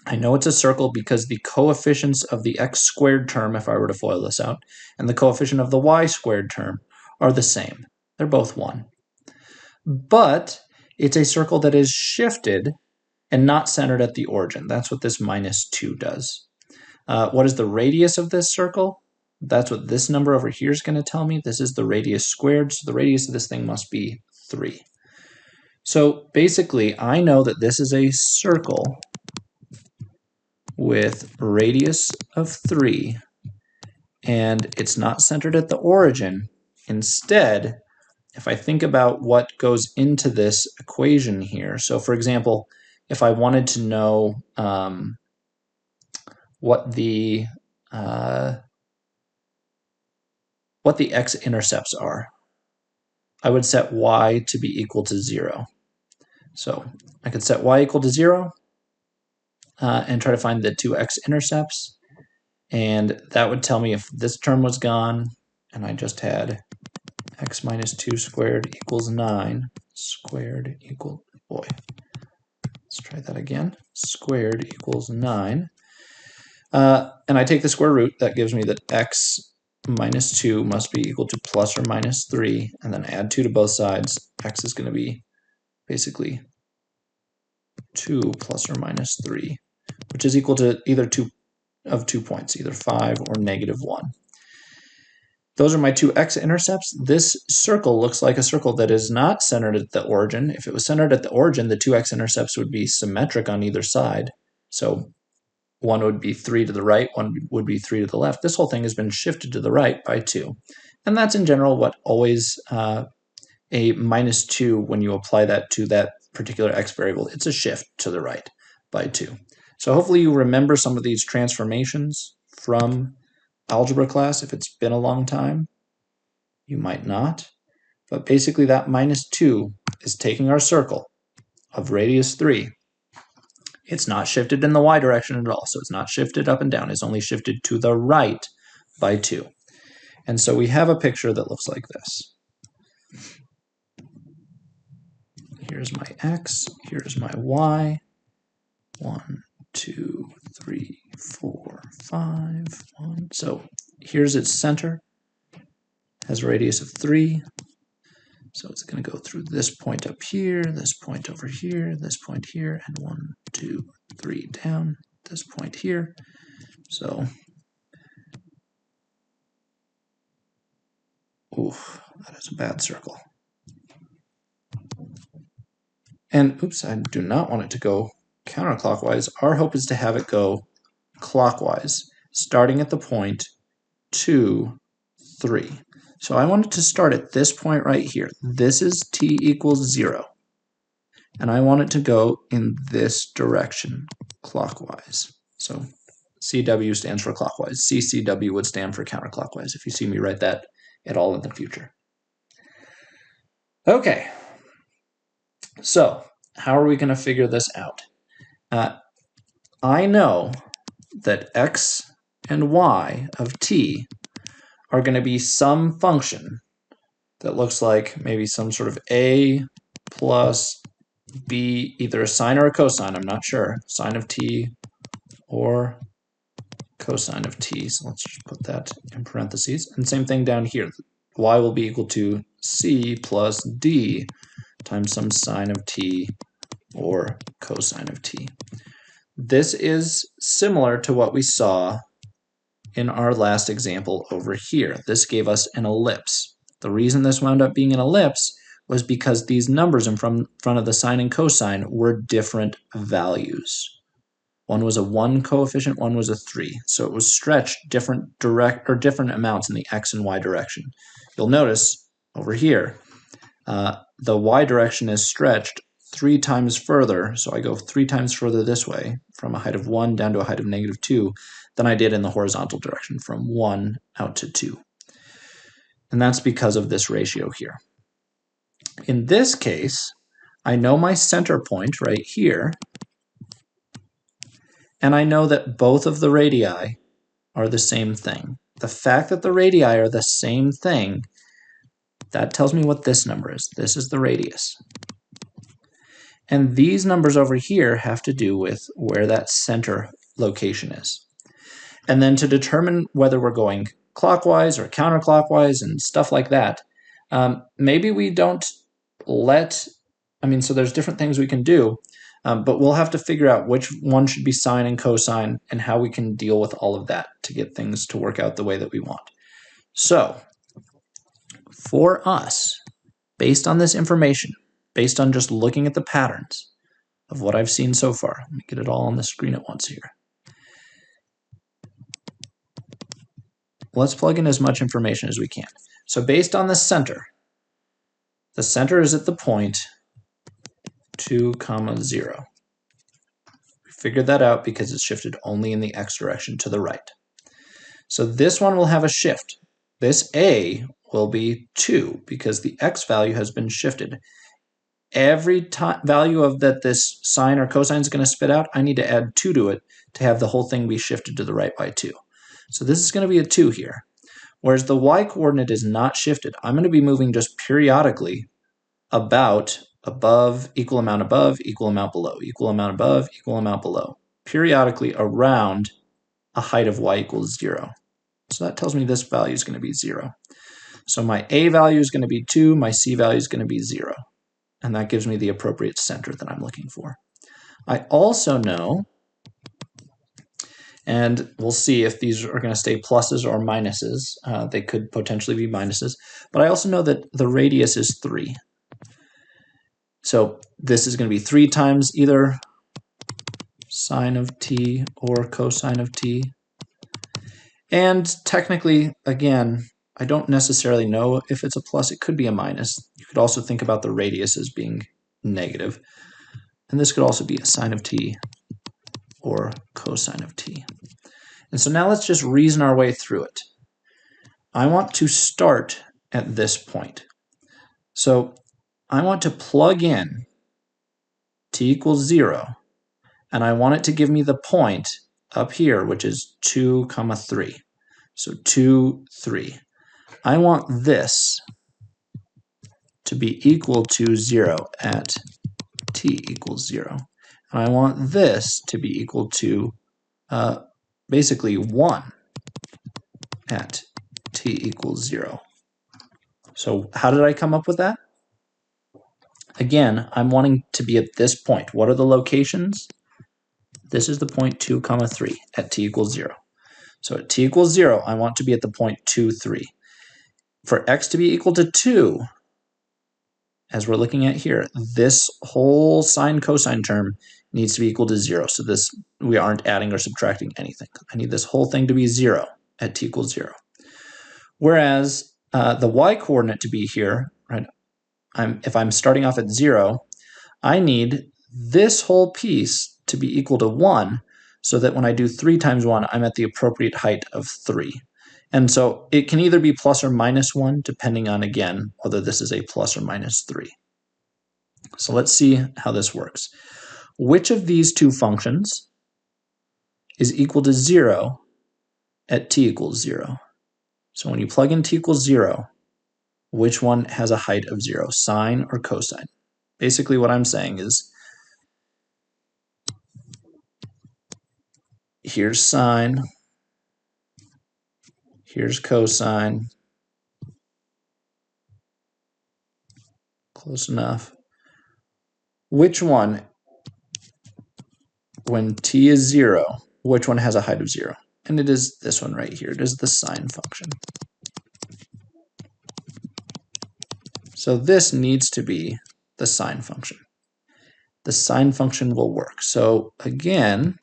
I know it's a circle because the coefficients of the x squared term, if I were to FOIL this out, and the coefficient of the y squared term are the same. They're both 1. But it's a circle that is shifted and not centered at the origin. That's what this minus 2 does. What is the radius of this circle? That's what this number over here is going to tell me. This is the radius squared, so the radius of this thing must be 3. So basically, I know that this is a circle with radius of 3, and it's not centered at the origin. Instead, if I think about what goes into this equation here, so for example, if I wanted to know what the x-intercepts are, I would set y to be equal to 0. So I could set y equal to 0 and try to find the two x-intercepts, and that would tell me if this term was gone and I just had x minus 2 squared equals 9 squared equal, boy, let's try that again, squared equals 9. And I take the square root, that gives me that x minus 2 must be equal to plus or minus 3, and then add 2 to both sides. X is going to be basically 2 plus or minus 3, which is equal to either 2 of 2 points, either 5 or negative 1. Those are my two x-intercepts. This circle looks like a circle that is not centered at the origin. If it was centered at the origin, the two x-intercepts would be symmetric on either side. So one would be 3 to the right, one would be 3 to the left. This whole thing has been shifted to the right by 2. And that's in general what always a minus 2, when you apply that to that particular x variable, it's a shift to the right by 2. So hopefully you remember some of these transformations from algebra class. If it's been a long time, you might not. But basically that minus 2 is taking our circle of radius 3. It's not shifted in the y direction at all, so it's not shifted up and down. It's only shifted to the right by 2. And so we have a picture that looks like this. Here's my x, here's my y. 1, 2, 3, 4, 5, 1. So here's its center. Has a radius of 3. So it's going to go through this point up here, this point over here, this point here, and 1, 2, 3 down, this point here. So, oof, that is a bad circle. And oops, I do not want it to go counterclockwise. Our hope is to have it go clockwise, starting at the point 2, 3. So I want it to start at this point right here. This is t equals 0. And I want it to go in this direction, clockwise. So CW stands for clockwise. CCW would stand for counterclockwise if you see me write that at all in the future. Okay, so how are we going to figure this out? I know that x and y of t are going to be some function that looks like maybe some sort of a plus b, either a sine or a cosine, I'm not sure, sine of t or cosine of t. So let's just put that in parentheses. And same thing down here. Y will be equal to c plus d times some sine of t or cosine of t. This is similar to what we saw in our last example over here. This gave us an ellipse. The reason this wound up being an ellipse was because these numbers in front of the sine and cosine were different values. One was a 1 coefficient, one was a 3. So it was stretched different amounts in the x and y direction. You'll notice over here, the y direction is stretched 3 times further, so I go 3 times further this way, from a height of 1 down to a height of -2, than I did in the horizontal direction, from 1 out to 2. And that's because of this ratio here. In this case, I know my center point right here, and I know that both of the radii are the same thing. The fact that the radii are the same thing, that tells me what this number is. This is the radius. And these numbers over here have to do with where that center location is. And then to determine whether we're going clockwise or counterclockwise and stuff like that, maybe we don't so there's different things we can do, but we'll have to figure out which one should be sine and cosine and how we can deal with all of that to get things to work out the way that we want. So for us, based on this information, based on just looking at the patterns of what I've seen so far, let me get it all on the screen at once here. Let's plug in as much information as we can. So based on the center is at the point 2, 0. We figured that out because it's shifted only in the x direction to the right. So this one will have a shift. This a will be 2 because the x value has been shifted. Every value of that this sine or cosine is going to spit out, I need to add 2 to it to have the whole thing be shifted to the right by 2. So this is going to be a 2 here. Whereas the y-coordinate is not shifted. I'm going to be moving just periodically about above, equal amount above, equal amount below, equal amount above, equal amount below, periodically around a height of y equals 0. So that tells me this value is going to be 0. So my a value is going to be 2, my c value is going to be 0. And that gives me the appropriate center that I'm looking for. I also know, and we'll see if these are going to stay pluses or minuses. They could potentially be minuses. But I also know that the radius is 3. So this is going to be 3 times either sine of t or cosine of t. And technically, again, I don't necessarily know if it's a plus. It could be a minus. You could also think about the radius as being negative. And this could also be a sine of t or cosine of t. And so now let's just reason our way through it. I want to start at this point. So I want to plug in t equals 0, and I want it to give me the point up here, which is 2, 3. So 2, 3. I want this to be equal to 0 at t equals 0. And I want this to be equal to basically 1 at t equals 0. So how did I come up with that? Again, I'm wanting to be at this point. What are the locations? This is the point 2, 3 at t equals 0. So at t equals 0, I want to be at the point 2, 3. For x to be equal to 2, as we're looking at here, this whole sine cosine term needs to be equal to 0. So this, we aren't adding or subtracting anything. I need this whole thing to be 0 at t equals 0. Whereas the y-coordinate to be here, right? If I'm starting off at 0, I need this whole piece to be equal to 1 so that when I do 3 times 1, I'm at the appropriate height of 3. And so it can either be plus or minus 1, depending on, again, whether this is a plus or minus 3. So let's see how this works. Which of these two functions is equal to 0 at t equals 0? So when you plug in t equals 0, which one has a height of 0, sine or cosine? Basically what I'm saying is, here's sine, here's cosine, close enough. Which one, when t is 0, which one has a height of 0? And it is this one right here. It is the sine function. So this needs to be the sine function. The sine function will work. So again,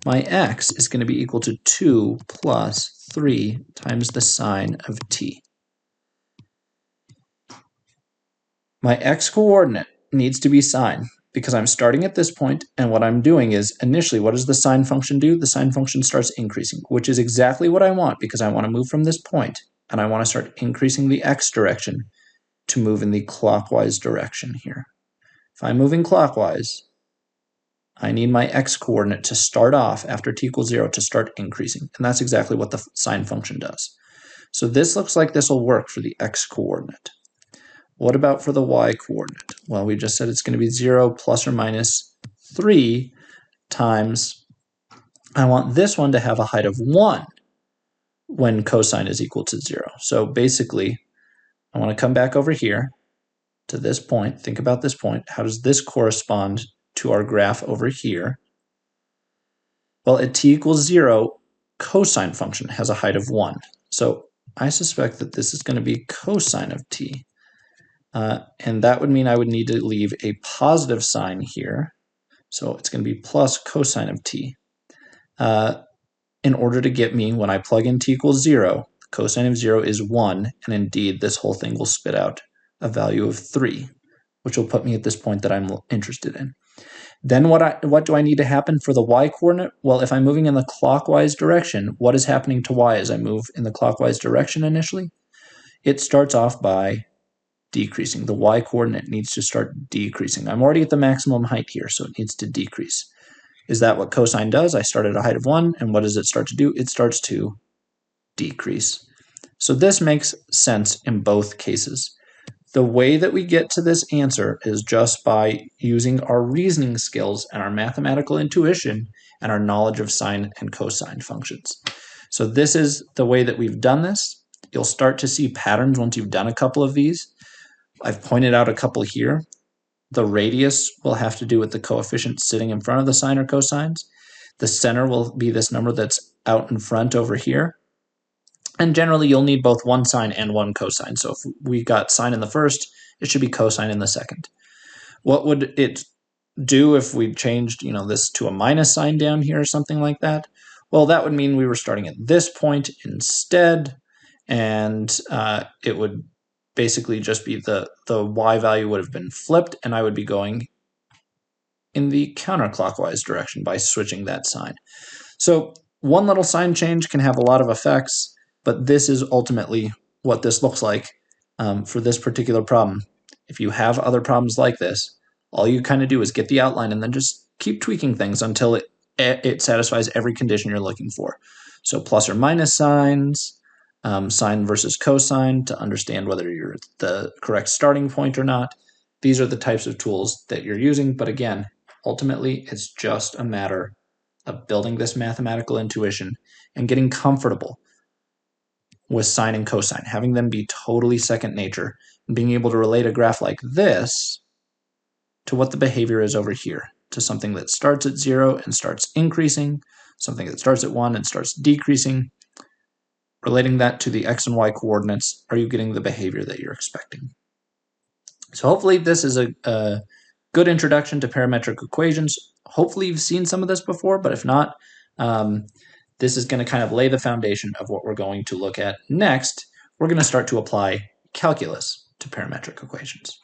my x is going to be equal to 2 plus 3 times the sine of t. My x-coordinate needs to be sine because I'm starting at this point, and what I'm doing is, initially, what does the sine function do? The sine function starts increasing, which is exactly what I want because I want to move from this point, and I want to start increasing the x direction to move in the clockwise direction here. If I'm moving clockwise, I need my x-coordinate to start off after t equals 0 to start increasing, and that's exactly what the sine function does. So this looks like this will work for the x-coordinate. What about for the y-coordinate? Well, we just said it's going to be 0 plus or minus 3 times, I want this one to have a height of 1 when cosine is equal to 0. So basically, I want to come back over here to this point. Think about this point. How does this correspond to our graph over here? Well, at t equals 0, cosine function has a height of 1. So I suspect that this is going to be cosine of t. And that would mean I would need to leave a positive sign here. So it's going to be plus cosine of t. In order to get me, when I plug in t equals 0, cosine of 0 is 1, and indeed this whole thing will spit out a value of 3, which will put me at this point that I'm interested in. Then what do I need to happen for the y-coordinate? Well, if I'm moving in the clockwise direction, what is happening to y as I move in the clockwise direction initially? It starts off by decreasing. The y-coordinate needs to start decreasing. I'm already at the maximum height here, so it needs to decrease. Is that what cosine does? I start at a height of 1, and what does it start to do? It starts to decrease. So this makes sense in both cases. The way that we get to this answer is just by using our reasoning skills and our mathematical intuition and our knowledge of sine and cosine functions. So this is the way that we've done this. You'll start to see patterns once you've done a couple of these. I've pointed out a couple here. The radius will have to do with the coefficient sitting in front of the sine or cosines. The center will be this number that's out in front over here. And generally, you'll need both one sine and one cosine. So if we got sine in the first, it should be cosine in the second. What would it do if we changed, this to a minus sign down here or something like that? Well, that would mean we were starting at this point instead, and it would basically just be the y value would have been flipped, and I would be going in the counterclockwise direction by switching that sign. So one little sign change can have a lot of effects, but this is ultimately what this looks like for this particular problem. If you have other problems like this, all you kind of do is get the outline and then just keep tweaking things until it satisfies every condition you're looking for. So plus or minus signs, sine versus cosine to understand whether you're at the correct starting point or not. These are the types of tools that you're using, but again, ultimately, it's just a matter of building this mathematical intuition and getting comfortable with sine and cosine, having them be totally second nature, and being able to relate a graph like this to what the behavior is over here, to something that starts at 0 and starts increasing, something that starts at 1 and starts decreasing. Relating that to the x and y coordinates, are you getting the behavior that you're expecting? So hopefully this is a good introduction to parametric equations. Hopefully you've seen some of this before, but if not, this is going to kind of lay the foundation of what we're going to look at next. We're going to start to apply calculus to parametric equations.